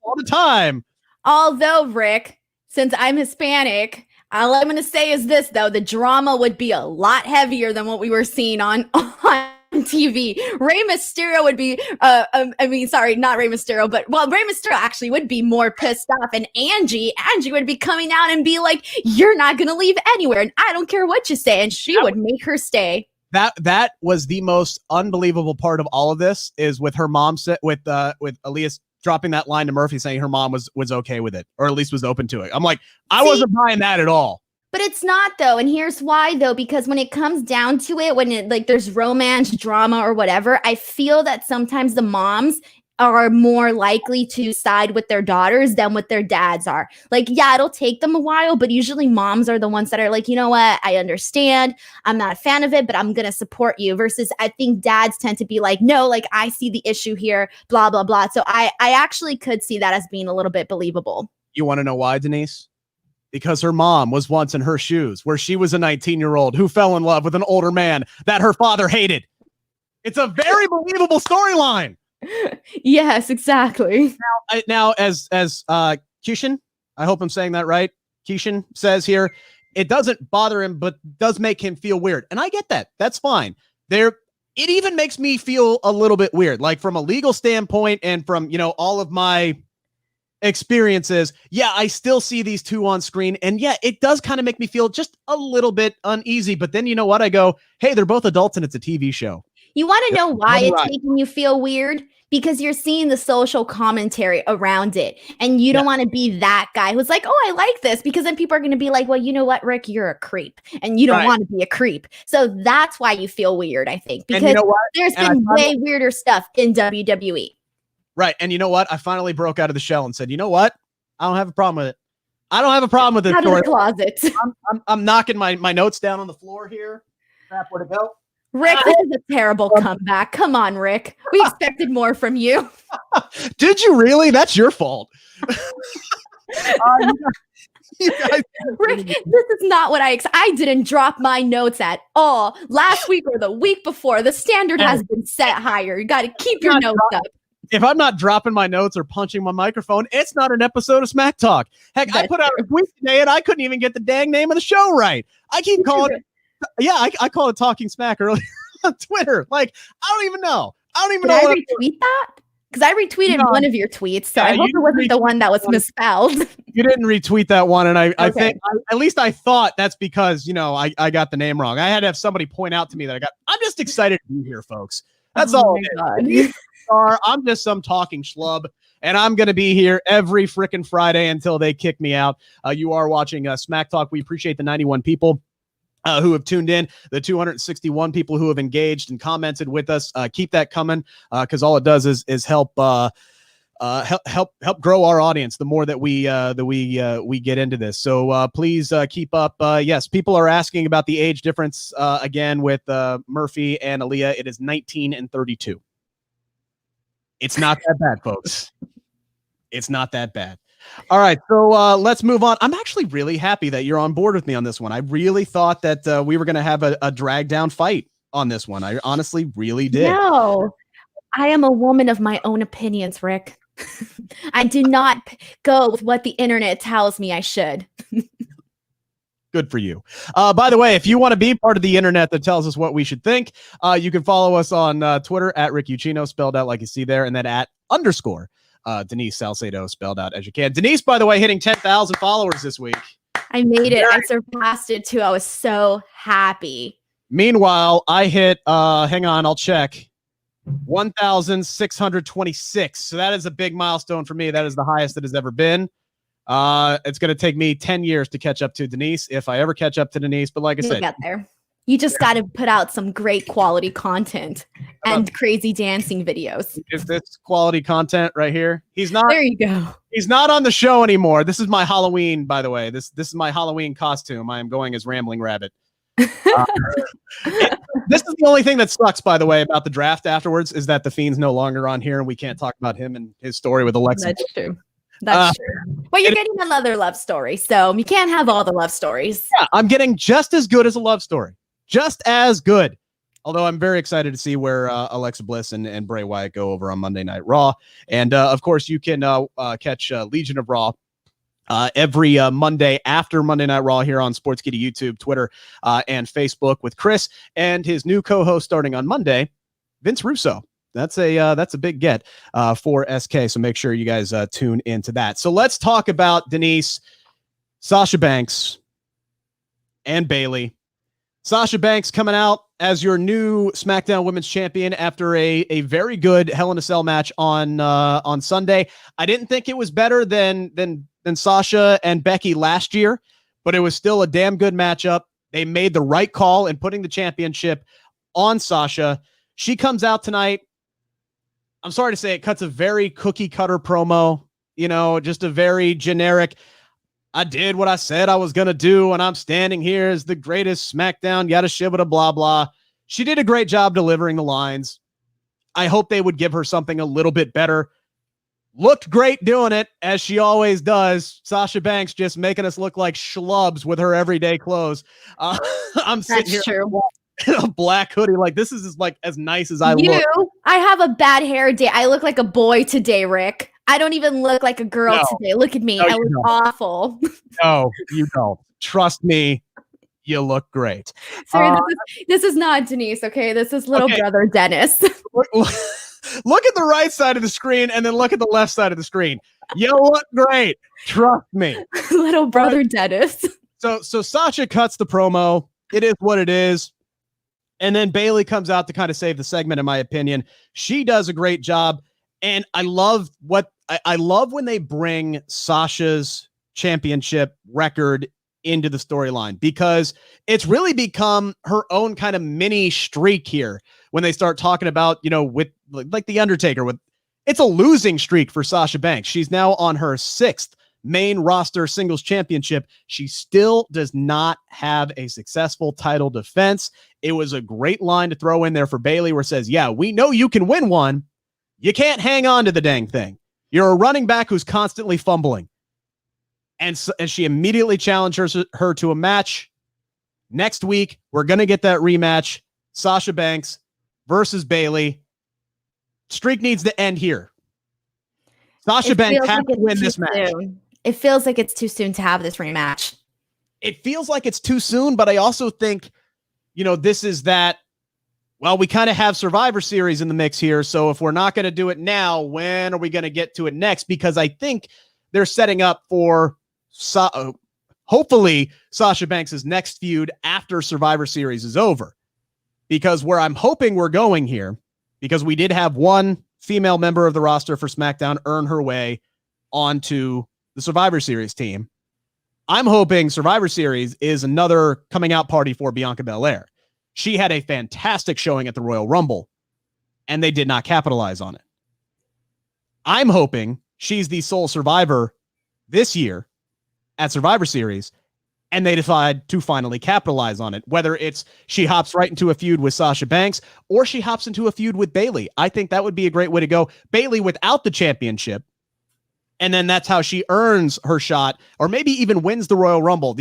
All the time. Although, Rick, since I'm Hispanic, all I'm going to say is this, though. The drama would be a lot heavier than what we were seeing on TV. Rey Mysterio would be, not Rey Mysterio, but Rey Mysterio actually would be more pissed off. And Angie would be coming out and be like, you're not going to leave anywhere. And I don't care what you say. And she would make her stay. That was the most unbelievable part of all of this, is with her mom with Aalyah dropping that line to Murphy saying her mom was okay with it, or at least was open to it. I'm like, I wasn't buying that at all. But it's not, though. And here's why, though, because when it comes down to it, when there's romance, drama, or whatever, I feel that sometimes the moms are more likely to side with their daughters than what their dads are. Like, yeah, it'll take them a while, but usually moms are the ones that are like, you know what, I understand, I'm not a fan of it, but I'm gonna support you. Versus I think dads tend to be like, no, like I see the issue here, blah blah blah. So I actually could see that as being a little bit believable. You want to know why, Denise? Because her mom was once in her shoes, where she was a 19-year-old who fell in love with an older man that her father hated. It's a very believable storyline. Yes, exactly. Now, as Kishin, I hope I'm saying that right. Kishin says here, it doesn't bother him, but does make him feel weird. And I get that. That's fine. It even makes me feel a little bit weird, like from a legal standpoint and from, all of my experiences. Yeah, I still see these two on screen. And yeah, it does kind of make me feel just a little bit uneasy. But then you know what? I go, hey, they're both adults and it's a TV show. You want to know why it's making you feel weird? Because you're seeing the social commentary around it. And you don't want to be that guy who's like, oh, I like this. Because then people are going to be like, well, you know what, Rick, you're a creep. And you don't want to be a creep. So that's why you feel weird, I think. Because there's been way weirder stuff in WWE. Right. And you know what? I finally broke out of the shell and said, you know what? I don't have a problem with it. I don't have a problem with it. Out of the closet. I'm knocking my notes down on the floor here. Crap, where'd it go? Rick, this is a terrible comeback. Come on, Rick. We expected more from you. Did you really? That's your fault. You guys, Rick, this is not what I didn't drop my notes at all. Last week or the week before, the standard has been set higher. You got to keep your notes up. If I'm not dropping my notes or punching my microphone, it's not an episode of Smack Talk. Heck, I put out a tweet today and I couldn't even get the dang name of the show right. I keep calling it. Yeah, I call it Talking Smack earlier on Twitter. Like, I don't even know. Did I retweet that? Because I retweeted one of your tweets, so I hope it wasn't the one that was misspelled. You didn't retweet that one, and I think at least I thought that's because I got the name wrong. I had to have somebody point out to me that I'm just excited to be here, folks. That's all. I'm just some talking schlub, and I'm going to be here every freaking Friday until they kick me out. You are watching Smack Talk. We appreciate the 91 people who have tuned in, the 261 people who have engaged and commented with us. Keep that coming, because all it does is help grow our audience. The more that we get into this, so please keep up. Yes, people are asking about the age difference again with Murphy and Aalyah. It is 19 and 32. It's not that bad, folks. It's not that bad. All right, so let's move on. I'm actually really happy that you're on board with me on this one. I really thought that we were going to have a drag down fight on this one. I honestly really did. No, I am a woman of my own opinions, Rick. I do not go with what the internet tells me I should. Good for you. By the way, if you want to be part of the internet that tells us what we should think, you can follow us on Twitter at Rick Ucchino, spelled out like you see there, and then at _ Denise Salcedo, spelled out as you can. Denise, by the way, hitting 10,000 followers this week. I made it. I surpassed it too. I was so happy. Meanwhile, I hit, hang on, I'll check, 1,626. So that is a big milestone for me. That is the highest it has ever been. It's going to take me 10 years to catch up to Denise, if I ever catch up to Denise. But like I said, get there. You just got to put out some great quality content and crazy dancing videos. Is this quality content right here? He's not. There you go. He's not on the show anymore. This is my Halloween, by the way. This is my Halloween costume. I am going as Rambling Rabbit. This is the only thing that sucks, by the way, about the draft afterwards, is that the Fiend's no longer on here and we can't talk about him and his story with Alexa. That's true. That's true. Well, you're getting another love story, so you can't have all the love stories. Yeah, I'm getting just as good as a love story. Just as good. Although I'm very excited to see where Alexa Bliss and Bray Wyatt go over on Monday Night Raw. And, of course, you can catch Legion of Raw every Monday after Monday Night Raw here on Sportskeeda YouTube, Twitter, and Facebook with Chris and his new co-host starting on Monday, Vince Russo. That's a big get for SK. So make sure you guys tune into that. So let's talk about Denise, Sasha Banks, and Bayley. Sasha Banks coming out as your new SmackDown Women's Champion after a very good Hell in a Cell match on Sunday. I didn't think it was better than Sasha and Becky last year, but it was still a damn good matchup. They made the right call in putting the championship on Sasha. She comes out tonight. I'm sorry to say, it cuts a very cookie cutter promo, just a very generic, I did what I said I was going to do, and I'm standing here as the greatest SmackDown, yada shibada blah, blah. She did a great job delivering the lines. I hope they would give her something a little bit better. Looked great doing it, as she always does. Sasha Banks just making us look like schlubs with her everyday clothes. I'm sitting here in a black hoodie. Like, this is like as nice as I look. I have a bad hair day. I look like a boy today, Rick. I don't even look like a girl today. Look at me. I look awful. No, you don't. Trust me. You look great. Sorry, this is not Denise, okay? This is little brother Dennis. Look at the right side of the screen and then look at the left side of the screen. You look great. Trust me. Little brother Dennis. So Sasha cuts the promo. It is what it is. And then Bayley comes out to kind of save the segment, in my opinion. She does a great job. And I love when they bring Sasha's championship record into the storyline, because it's really become her own kind of mini streak here when they start talking about, with like the Undertaker, it's a losing streak for Sasha Banks. She's now on her 6th main roster singles championship. She still does not have a successful title defense. It was a great line to throw in there for Bayley, where it says, yeah, we know you can win one. You can't hang on to the dang thing. You're a running back who's constantly fumbling. And she immediately challenged her to a match. Next week, we're going to get that rematch. Sasha Banks versus Bayley. Streak needs to end here. Sasha Banks has to win this match. It feels like it's too soon to have this rematch. It feels like it's too soon, but I also think, this is that, well, we kind of have Survivor Series in the mix here. So if we're not going to do it now, when are we going to get to it next? Because I think they're setting up for hopefully Sasha Banks' next feud after Survivor Series is over. Because where I'm hoping we're going here, because we did have one female member of the roster for SmackDown earn her way onto the Survivor Series team, I'm hoping Survivor Series is another coming out party for Bianca Belair. She had a fantastic showing at the Royal Rumble, and they did not capitalize on it. I'm hoping she's the sole survivor this year at Survivor Series, and they decide to finally capitalize on it. Whether it's she hops right into a feud with Sasha Banks or she hops into a feud with Bayley. I think that would be a great way to go. Bayley without the championship, and then that's how she earns her shot, or maybe even wins the Royal Rumble.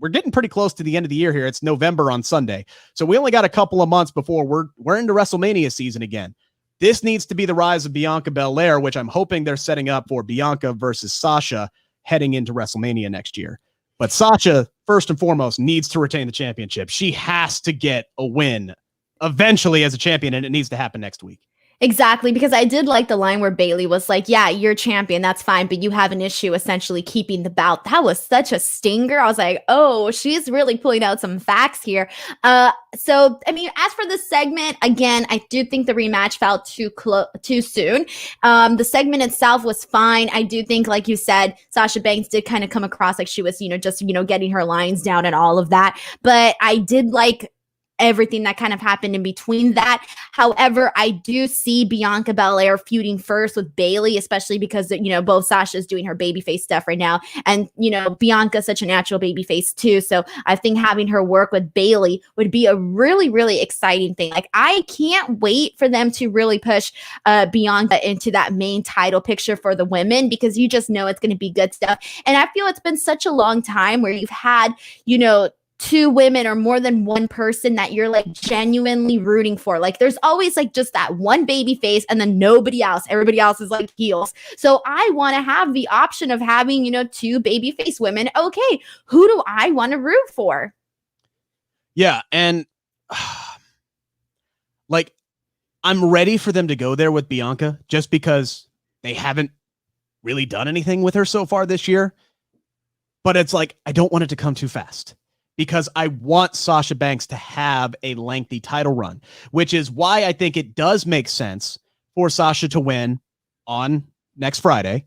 We're getting pretty close to the end of the year here. It's November on Sunday, so we only got a couple of months before we're into WrestleMania season again. This needs to be the rise of Bianca Belair, which I'm hoping they're setting up for Bianca versus Sasha heading into WrestleMania next year. But Sasha, first and foremost, needs to retain the championship. She has to get a win eventually as a champion, and it needs to happen next week. Exactly, because I did like the line where Bayley was like, yeah, you're champion, that's fine, but you have an issue essentially keeping the belt. That was such a stinger. I was like, oh, she's really pulling out some facts here. So, I mean, as for the segment, again, I do think the rematch felt too soon. The segment itself was fine. I do think, like you said, Sasha Banks did kind of come across like she was, just, getting her lines down and all of that. But I did like everything that kind of happened in between that. However, I do see Bianca Belair feuding first with Bayley, especially because, both Sasha's doing her babyface stuff right now. And, Bianca's such a natural babyface too. So I think having her work with Bayley would be a really, really exciting thing. Like, I can't wait for them to really push Bianca into that main title picture for the women, because you just know it's going to be good stuff. And I feel it's been such a long time where you've had, two women or more than one person that you're like genuinely rooting for. Like, there's always like just that one baby face and then nobody else. Everybody else is like heels. So I want to have the option of having, two baby face women. Okay, who do I want to root for? Yeah, and like, I'm ready for them to go there with Bianca just because they haven't really done anything with her so far this year. But it's like, I don't want it to come too fast, because I want Sasha Banks to have a lengthy title run, which is why I think it does make sense for Sasha to win on next Friday,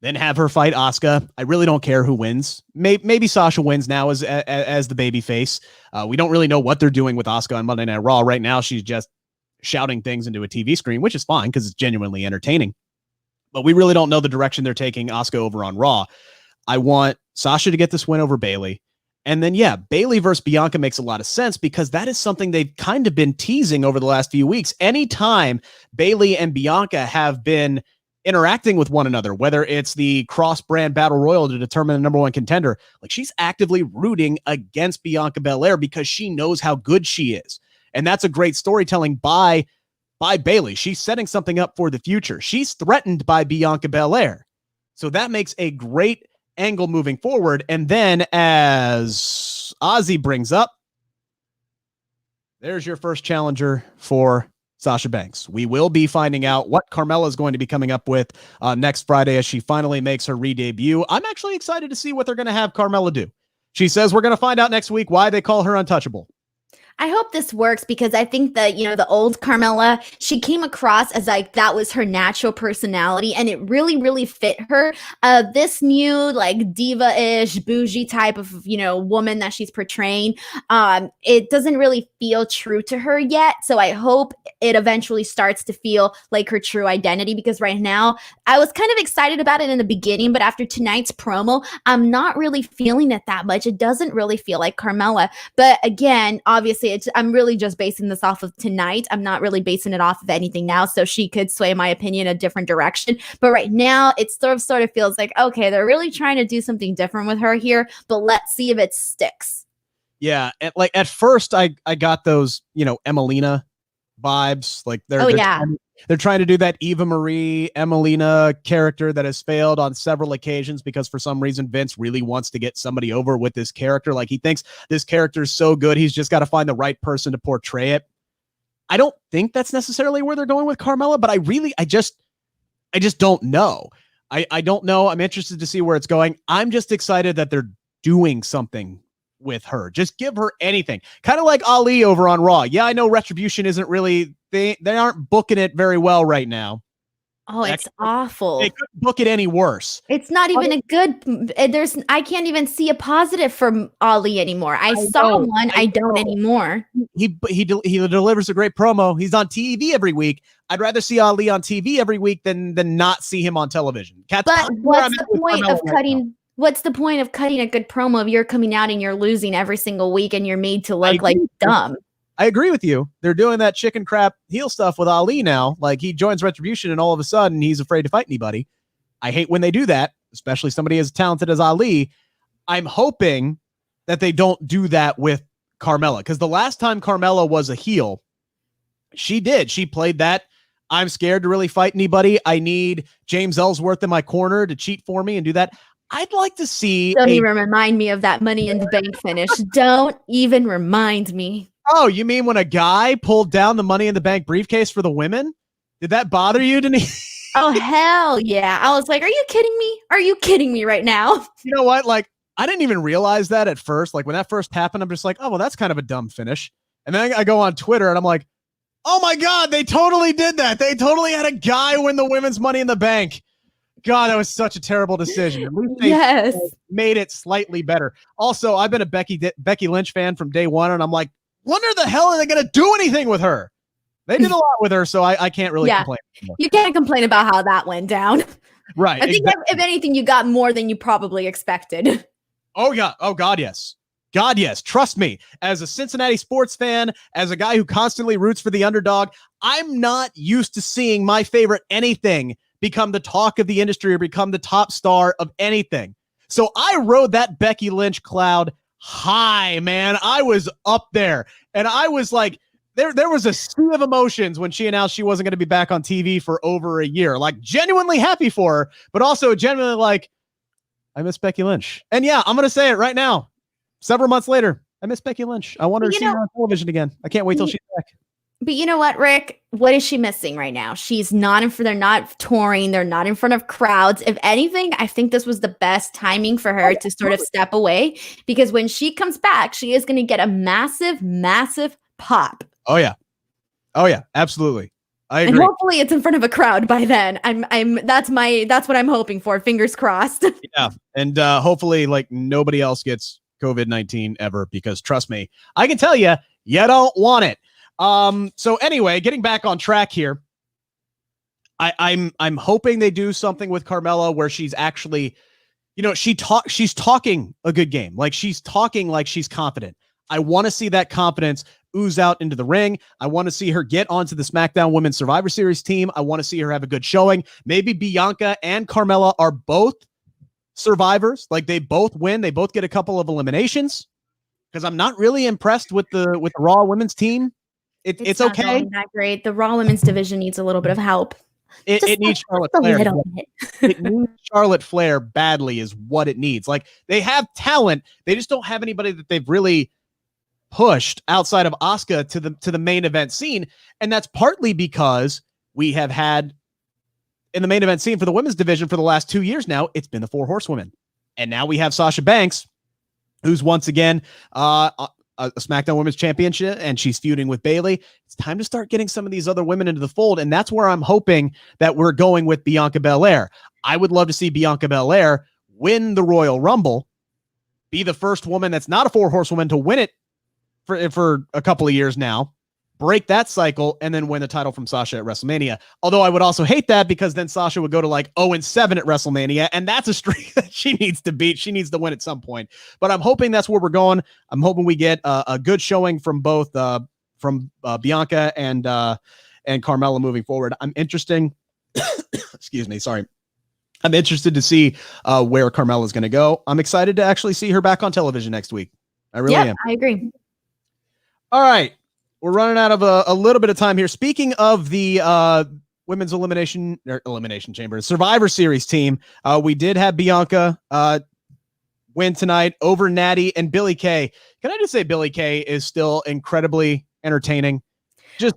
then have her fight Asuka. I really don't care who wins. Maybe Sasha wins now as the baby face. We don't really know what they're doing with Asuka on Monday Night Raw. Right now, she's just shouting things into a TV screen, which is fine because it's genuinely entertaining. But we really don't know the direction they're taking Asuka over on Raw. I want Sasha to get this win over Bayley. And then, yeah, Bayley versus Bianca makes a lot of sense because that is something they've kind of been teasing over the last few weeks. Anytime Bayley and Bianca have been interacting with one another, whether it's the cross-brand battle royal to determine the number one contender, like she's actively rooting against Bianca Belair because she knows how good she is. And that's a great storytelling by Bayley. She's setting something up for the future. She's threatened by Bianca Belair. So that makes a great angle moving forward. And then as Ozzy brings up, there's your first challenger for Sasha Banks. We will be finding out what Carmella is going to be coming up with next Friday as she finally makes her re-debut. I'm actually excited to see what they're going to have Carmella do. She says we're going to find out next week why they call her untouchable. I hope this works because I think that, the old Carmella, she came across as like that was her natural personality and it really, really fit her. This new like diva-ish, bougie type of, woman that she's portraying, it doesn't really feel true to her yet. So I hope it eventually starts to feel like her true identity because right now I was kind of excited about it in the beginning, but after tonight's promo, I'm not really feeling it that much. It doesn't really feel like Carmella. But again, obviously, I'm really just basing this off of tonight. I'm not really basing it off of anything now. So she could sway my opinion a different direction. But right now, it sort of feels like, okay, they're really trying to do something different with her here, but let's see if it sticks. Yeah. And like at first I got those, Emelina vibes. Like they're trying to do that Eva Marie, Emelina character that has failed on several occasions because for some reason Vince really wants to get somebody over with this character. Like he thinks this character is so good, he's just got to find the right person to portray it. I don't think that's necessarily where they're going with Carmella, but I just don't know. I don't know. I'm interested to see where it's going. I'm just excited that they're doing something with her. Just give her anything. Kind of like Ali over on Raw. Yeah, I know Retribution isn't really, they aren't booking it very well right now. Oh, it's awful. They couldn't book it any worse. It's not even a good, I can't even see a positive from Ali anymore. I saw one. I don't anymore. He delivers a great promo. He's on TV every week. I'd rather see Ali on TV every week than not see him on television. But what's the point of cutting? What's the point of cutting a good promo if you're coming out and you're losing every single week and you're made to look like dumb? I agree with you. They're doing that chicken crap heel stuff with Ali now. Like he joins Retribution and all of a sudden he's afraid to fight anybody. I hate when they do that, especially somebody as talented as Ali. I'm hoping that they don't do that with Carmella because the last time Carmella was a heel, she played that. I'm scared to really fight anybody. I need James Ellsworth in my corner to cheat for me and do that. I'd like to see. Don't even remind me of that Money in the Bank finish. Don't even remind me. Oh, you mean when a guy pulled down the Money in the Bank briefcase for the women? Did that bother you, Denise? Oh, hell yeah. I was like, are you kidding me? Are you kidding me right now? You know what? Like, I didn't even realize that at first. Like, when that first happened, I'm just like, oh, well, that's kind of a dumb finish. And then I go on Twitter and I'm like, oh my God, they totally did that. They totally had a guy win the women's Money in the Bank. God, that was such a terrible decision. At least they made it slightly better. Also, I've been a Becky Lynch fan from day one, and I'm like, wonder the hell are they going to do anything with her? They did a lot with her, so I can't really complain anymore. You can't complain about how that went down. Right. I think if anything, you got more than you probably expected. Oh, yeah. Oh, God, yes. God, yes. Trust me. As a Cincinnati sports fan, as a guy who constantly roots for the underdog, I'm not used to seeing my favorite anything become the talk of the industry or become the top star of anything. So I rode that Becky Lynch cloud high, man. I was up there and I was like, there was a sea of emotions when she announced she wasn't going to be back on TV for over a year, like genuinely happy for her, but also genuinely like, I miss Becky Lynch. And yeah, I'm going to say it right now. Several months later, I miss Becky Lynch. I want her to see her on television again. I can't wait till she's back. But you know what, Rick? What is she missing right now? She's not they're not touring. They're not in front of crowds. If anything, I think this was the best timing for her to sort of step away because when she comes back, she is going to get a massive, massive pop. Oh yeah. Oh yeah. Absolutely. I agree. And hopefully it's in front of a crowd by then. That's what I'm hoping for. Fingers crossed. Yeah. And hopefully like nobody else gets COVID-19 ever because trust me, I can tell you, you don't want it. So anyway, getting back on track here, I'm hoping they do something with Carmella where she's actually, she's talking a good game. Like she's talking like she's confident. I want to see that confidence ooze out into the ring. I want to see her get onto the SmackDown Women's Survivor Series team. I want to see her have a good showing. Maybe Bianca and Carmella are both survivors. Like they both win. They both get a couple of eliminations, because I'm not really impressed with the Raw Women's team. It's not okay. Going that great. The Raw Women's division needs a little bit of help. It needs Charlotte Flair. It needs Charlotte Flair badly is what it needs. Like they have talent. They just don't have anybody that they've really pushed outside of Asuka to the main event scene. And that's partly because we have had in the main event scene for the women's division for the last 2 years now, it's been the 4 horsewomen. And now we have Sasha Banks, who's once again a SmackDown Women's Championship, and she's feuding with Bayley. It's time to start getting some of these other women into the fold, and that's where I'm hoping that we're going with Bianca Belair. I would love to see Bianca Belair win the Royal Rumble, be the first woman that's not a 4 horsewoman to win it for a couple of years now, break that cycle, and then win the title from Sasha at WrestleMania. Although I would also hate that, because then Sasha would go to like 0-7 at WrestleMania, and that's a streak that she needs to beat. She needs to win at some point. But I'm hoping that's where we're going. I'm hoping we get a good showing from both Bianca and Carmella moving forward. I'm interested. Excuse me. Sorry. I'm interested to see where Carmella is going to go. I'm excited to actually see her back on television next week. I really am. I agree. All right. We're running out of a little bit of time here. Speaking of the women's elimination chamber, Survivor Series team, we did have Bianca win tonight over Natty and Billie Kay. Can I just say Billie Kay is still incredibly entertaining?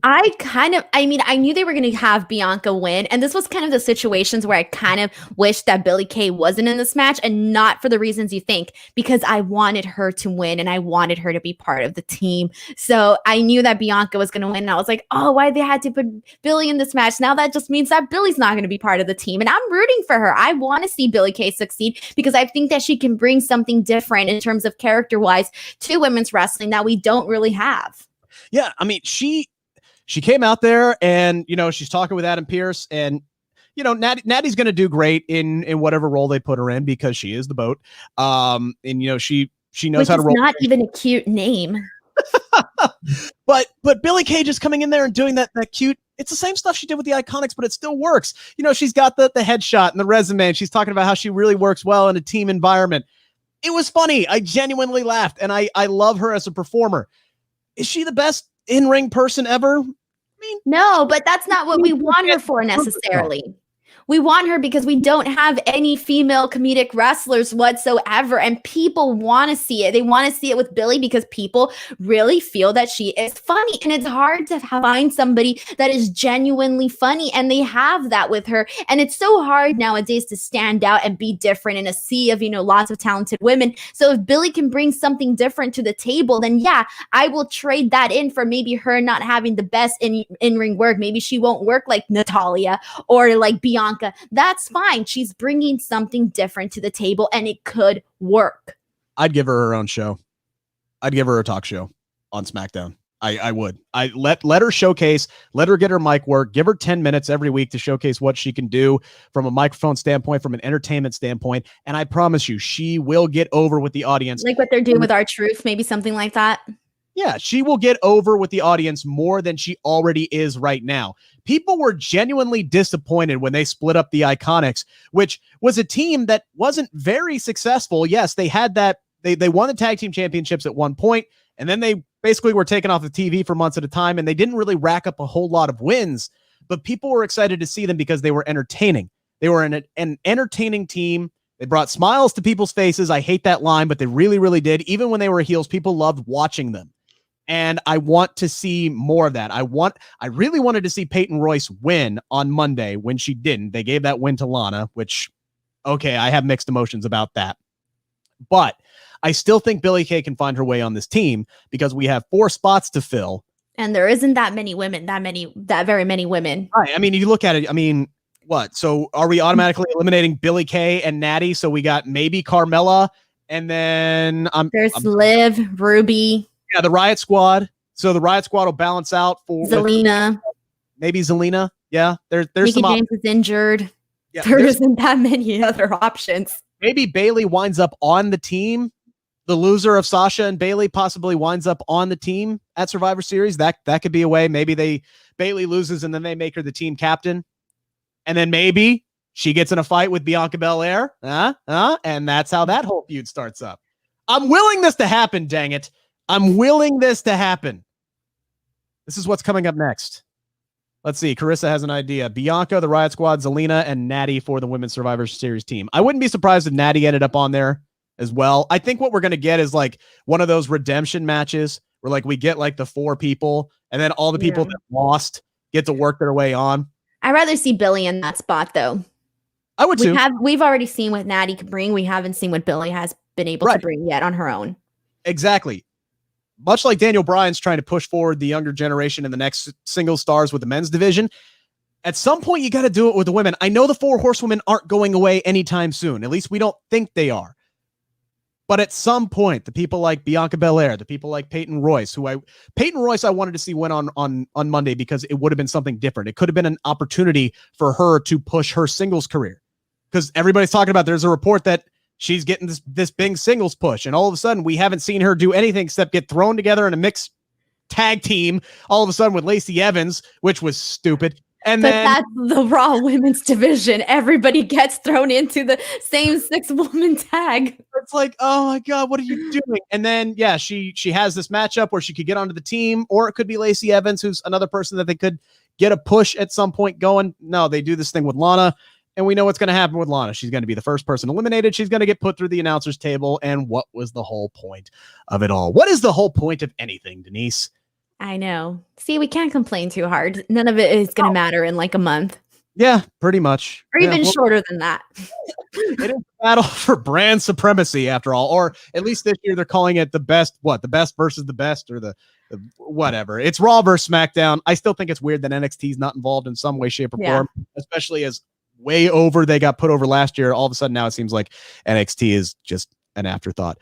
I knew they were going to have Bianca win. And this was kind of the situations where I kind of wished that Billie Kay wasn't in this match, and not for the reasons you think, because I wanted her to win and I wanted her to be part of the team. So I knew that Bianca was going to win. And I was like, oh, why they had to put Billie in this match? Now that just means that Billie's not going to be part of the team. And I'm rooting for her. I want to see Billie Kay succeed, because I think that she can bring something different in terms of character-wise to women's wrestling that we don't really have. Yeah, I mean, she came out there and, she's talking with Adam Pearce, and, Natty's going to do great in whatever role they put her in, because she is the boat. And, she knows how to roll. Not even a cute name. But Billie Kay just coming in there and doing that cute, it's the same stuff she did with the Iconics, but it still works. She's got the headshot and the resume, and she's talking about how she really works well in a team environment. It was funny. I genuinely laughed, and I love her as a performer. Is she the best in-ring person ever? I mean, no, but that's not what we want her for necessarily. We want her because we don't have any female comedic wrestlers whatsoever, and people want to see it. They want to see it with Billie because people really feel that she is funny, and it's hard to find somebody that is genuinely funny, and they have that with her. And it's so hard nowadays to stand out and be different in a sea of, lots of talented women. So if Billie can bring something different to the table, then yeah, I will trade that in for maybe her not having the best in-ring work. Maybe she won't work like Natalya or like Bianca. That's fine. She's bringing something different to the table, and it could work. I'd give her own show. I'd give her a talk show on SmackDown. I would. I let her showcase, let her get her mic work, give her 10 minutes every week to showcase what she can do from a microphone standpoint, from an entertainment standpoint. And I promise you, she will get over with the audience. Like what they're doing with R-Truth, maybe something like that. Yeah, she will get over with the audience more than she already is right now. People were genuinely disappointed when they split up the Iconics, which was a team that wasn't very successful. Yes, they had that. They won the tag team championships at one point, and then they basically were taken off the TV for months at a time, and they didn't really rack up a whole lot of wins. But people were excited to see them because they were entertaining. They were an entertaining team. They brought smiles to people's faces. I hate that line, but they really, really did. Even when they were heels, people loved watching them. And I want to see more of that. I really wanted to see Peyton Royce win on Monday when she didn't. They gave that win to Lana, which, okay, I have mixed emotions about that. But I still think Billie Kay can find her way on this team because we have 4 spots to fill. And there isn't that many women, that very many women. Right. I mean, you look at it, I mean, what? So are we automatically eliminating Billie Kay and Natty? So we got maybe Carmella, and then there's Liv, Ruby. Yeah, the Riot Squad. So the Riot Squad will balance out for Zelina. Maybe Zelina. Yeah, there's Mickey some James is injured. Yeah, there isn't that many other options. Maybe Bayley winds up on the team. The loser of Sasha and Bayley possibly winds up on the team at Survivor Series. That could be a way. Maybe Bayley loses and then they make her the team captain. And then maybe she gets in a fight with Bianca Belair. And that's how that whole feud starts up. I'm willing this to happen, dang it. I'm willing this to happen. This is what's coming up next. Let's see. Carissa has an idea. Bianca, the Riot Squad, Zelina, and Natty for the Women's Survivor Series team. I wouldn't be surprised if Natty ended up on there as well. I think what we're going to get is like one of those redemption matches where like we get like the 4 people and then all the people that lost get to work their way on. I'd rather see Billy in that spot though. I would too. We've already seen what Natty can bring. We haven't seen what Billy has been able to bring yet on her own. Exactly. Much like Daniel Bryan's trying to push forward the younger generation in the next single stars with the men's division. At some point, you got to do it with the women. I know the 4 horsewomen aren't going away anytime soon. At least we don't think they are. But at some point, the people like Bianca Belair, the people like Peyton Royce, I wanted to see win on Monday because it would have been something different. It could have been an opportunity for her to push her singles career. Because everybody's talking about, there's a report that she's getting this big singles push. And all of a sudden, we haven't seen her do anything except get thrown together in a mixed tag team all of a sudden with Lacey Evans, which was stupid. But that's the Raw women's division. Everybody gets thrown into the same 6-woman tag. It's like, oh my God, what are you doing? And then, she has this matchup where she could get onto the team, or it could be Lacey Evans, who's another person that they could get a push at some point going. No, they do this thing with Lana, and we know what's going to happen with Lana. She's going to be the first person eliminated. She's going to get put through the announcer's table. And what was the whole point of it all? What is the whole point of anything, Denise? I know. See, we can't complain too hard. None of it is going to matter in like a month. Yeah, pretty much. Or even shorter than that. It is a battle for brand supremacy after all. Or at least this year they're calling it the best versus the best, or the whatever. It's Raw versus SmackDown. I still think it's weird that NXT is not involved in some way, shape, or form, especially as way over they got put over last year. All of a sudden now it seems like NXT is just an afterthought.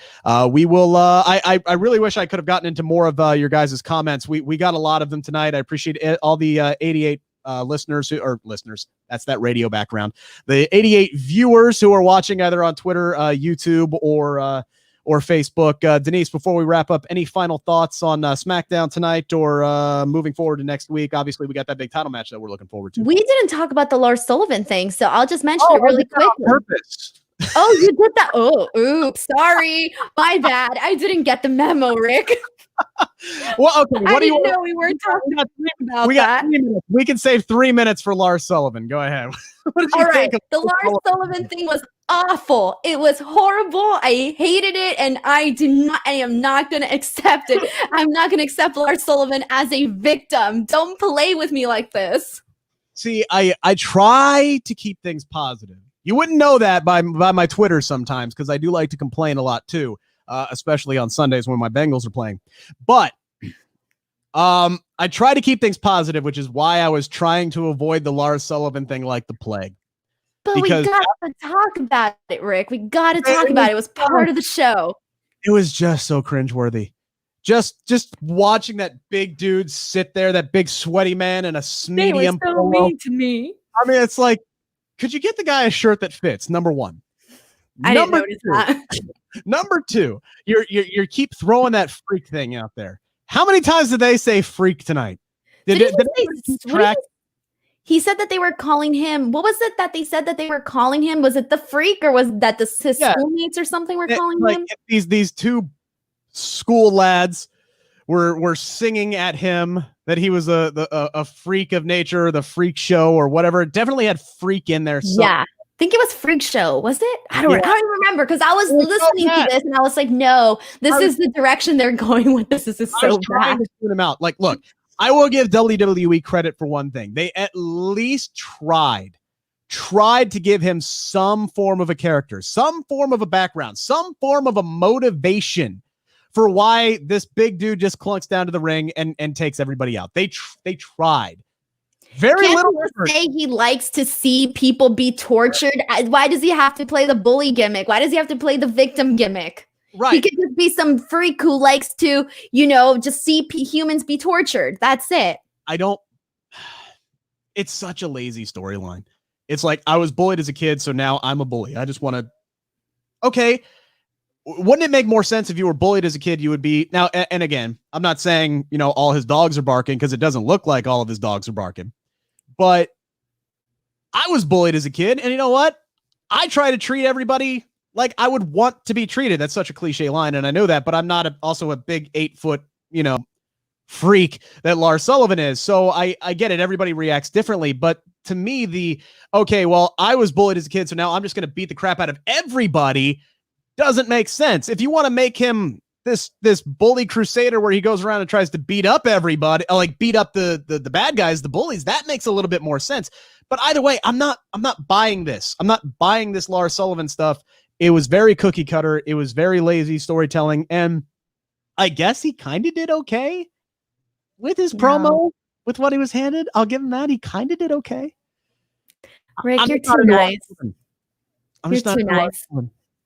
We will I really wish I could have gotten into more of your guys' comments. We got a lot of them tonight. I appreciate all the 88 listeners that's that radio background, the 88 viewers who are watching either on Twitter, YouTube, or Facebook. Denise, before we wrap up, any final thoughts on SmackDown tonight or moving forward to next week? Obviously we got that big title match that we're looking forward to. We didn't talk about the Lars Sullivan thing, so I'll just mention it really quickly. Oh, you did that? Oh, oops. Sorry. My bad. I didn't get the memo, Rick. Well, okay. What do you know? We weren't talking about that. 3 minutes. We can save 3 minutes for Lars Sullivan. Go ahead. All right. The Lars Sullivan thing was awful. It was horrible. I hated it, and I am not going to accept it. I'm not going to accept Lars Sullivan as a victim. Don't play with me like this. See, I try to keep things positive. You wouldn't know that by my Twitter sometimes, because I do like to complain a lot too, especially on Sundays when my Bengals are playing. But I try to keep things positive, which is why I was trying to avoid the Lars Sullivan thing like the plague. But we got to talk about it, Rick. We got to talk about it. It was part of the show. It was just so cringeworthy. Just watching that big dude sit there, that big sweaty man in a medium polo. They were so mean to me. I mean, it's like, could you get the guy a shirt that fits? Number one. I didn't notice that. Number two, you keep throwing that freak thing out there. How many times did they say freak tonight? He said that they were calling him. What was it that they said that they were calling him? Was it the freak, or was that his schoolmates or something were calling him? These two school lads were singing at him that he was a freak of nature, the freak show or whatever. It definitely had freak in there. Yeah. I think it was Freak Show, was it? I don't even remember, because I was listening to this and I was like, no, this is the direction they're going with this. This is so bad. To tune him out. Like, look, I will give WWE credit for one thing. They at least tried to give him some form of a character, some form of a background, some form of a motivation for why this big dude just clunks down to the ring and takes everybody out. They tried. Very little. Say he likes to see people be tortured. Why does he have to play the bully gimmick? Why does he have to play the victim gimmick? Right. He could just be some freak who likes to, just see humans be tortured. That's it. It's such a lazy storyline. It's like, I was bullied as a kid, so now I'm a bully. I just want to, okay. Wouldn't it make more sense if you were bullied as a kid? You would be now. And again, I'm not saying, all his dogs are barking, because it doesn't look like all of his dogs are barking, but I was bullied as a kid. And you know what? I try to treat everybody like I would want to be treated. That's such a cliche line. And I know that, but I'm not also a big 8-foot, freak that Lars Sullivan is. So I get it. Everybody reacts differently. But to me, okay, well, I was bullied as a kid, so now I'm just going to beat the crap out of everybody, doesn't make sense. If you want to make him this bully crusader where he goes around and tries to beat up everybody, like beat up the bad guys, the bullies, that makes a little bit more sense. But either way, I'm not buying this. I'm not buying this Lars Sullivan stuff. It was very cookie cutter. It was very lazy storytelling. And I guess he kind of did okay with his promo, with what he was handed. I'll give him that. He kind of did okay. Rick, you're too nice. I'm just not too nice.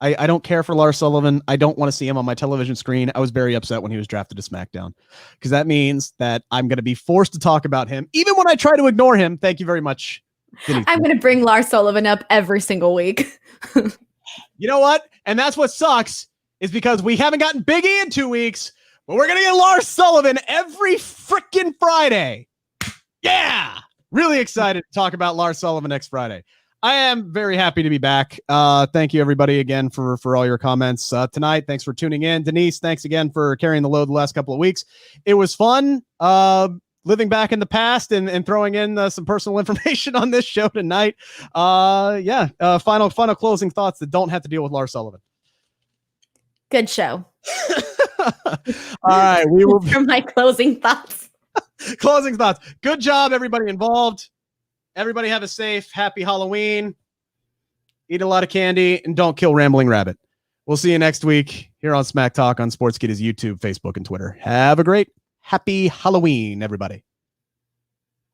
I don't care for Lars Sullivan. I don't want to see him on my television screen. I was very upset when he was drafted to SmackDown, because that means that I'm going to be forced to talk about him, even when I try to ignore him. Thank you very much, Denise. I'm going to bring Lars Sullivan up every single week. You know what? And that's what sucks, is because we haven't gotten Biggie in 2 weeks, but we're going to get Lars Sullivan every freaking Friday. Yeah. Really excited to talk about Lars Sullivan next Friday. I am very happy to be back. Thank you, everybody, again, for all your comments tonight. Thanks for tuning in. Denise, thanks again for carrying the load the last couple of weeks. It was fun living back in the past and throwing in some personal information on this show tonight. Final closing thoughts that don't have to deal with Lars Sullivan. Good show. All right. We will for my closing thoughts. Closing thoughts. Good job, everybody involved. Everybody have a safe, happy Halloween. Eat a lot of candy and don't kill Rambling Rabbit. We'll see you next week here on Smack Talk on Sportskeeda's YouTube, Facebook, and Twitter. Have a great, happy Halloween, everybody.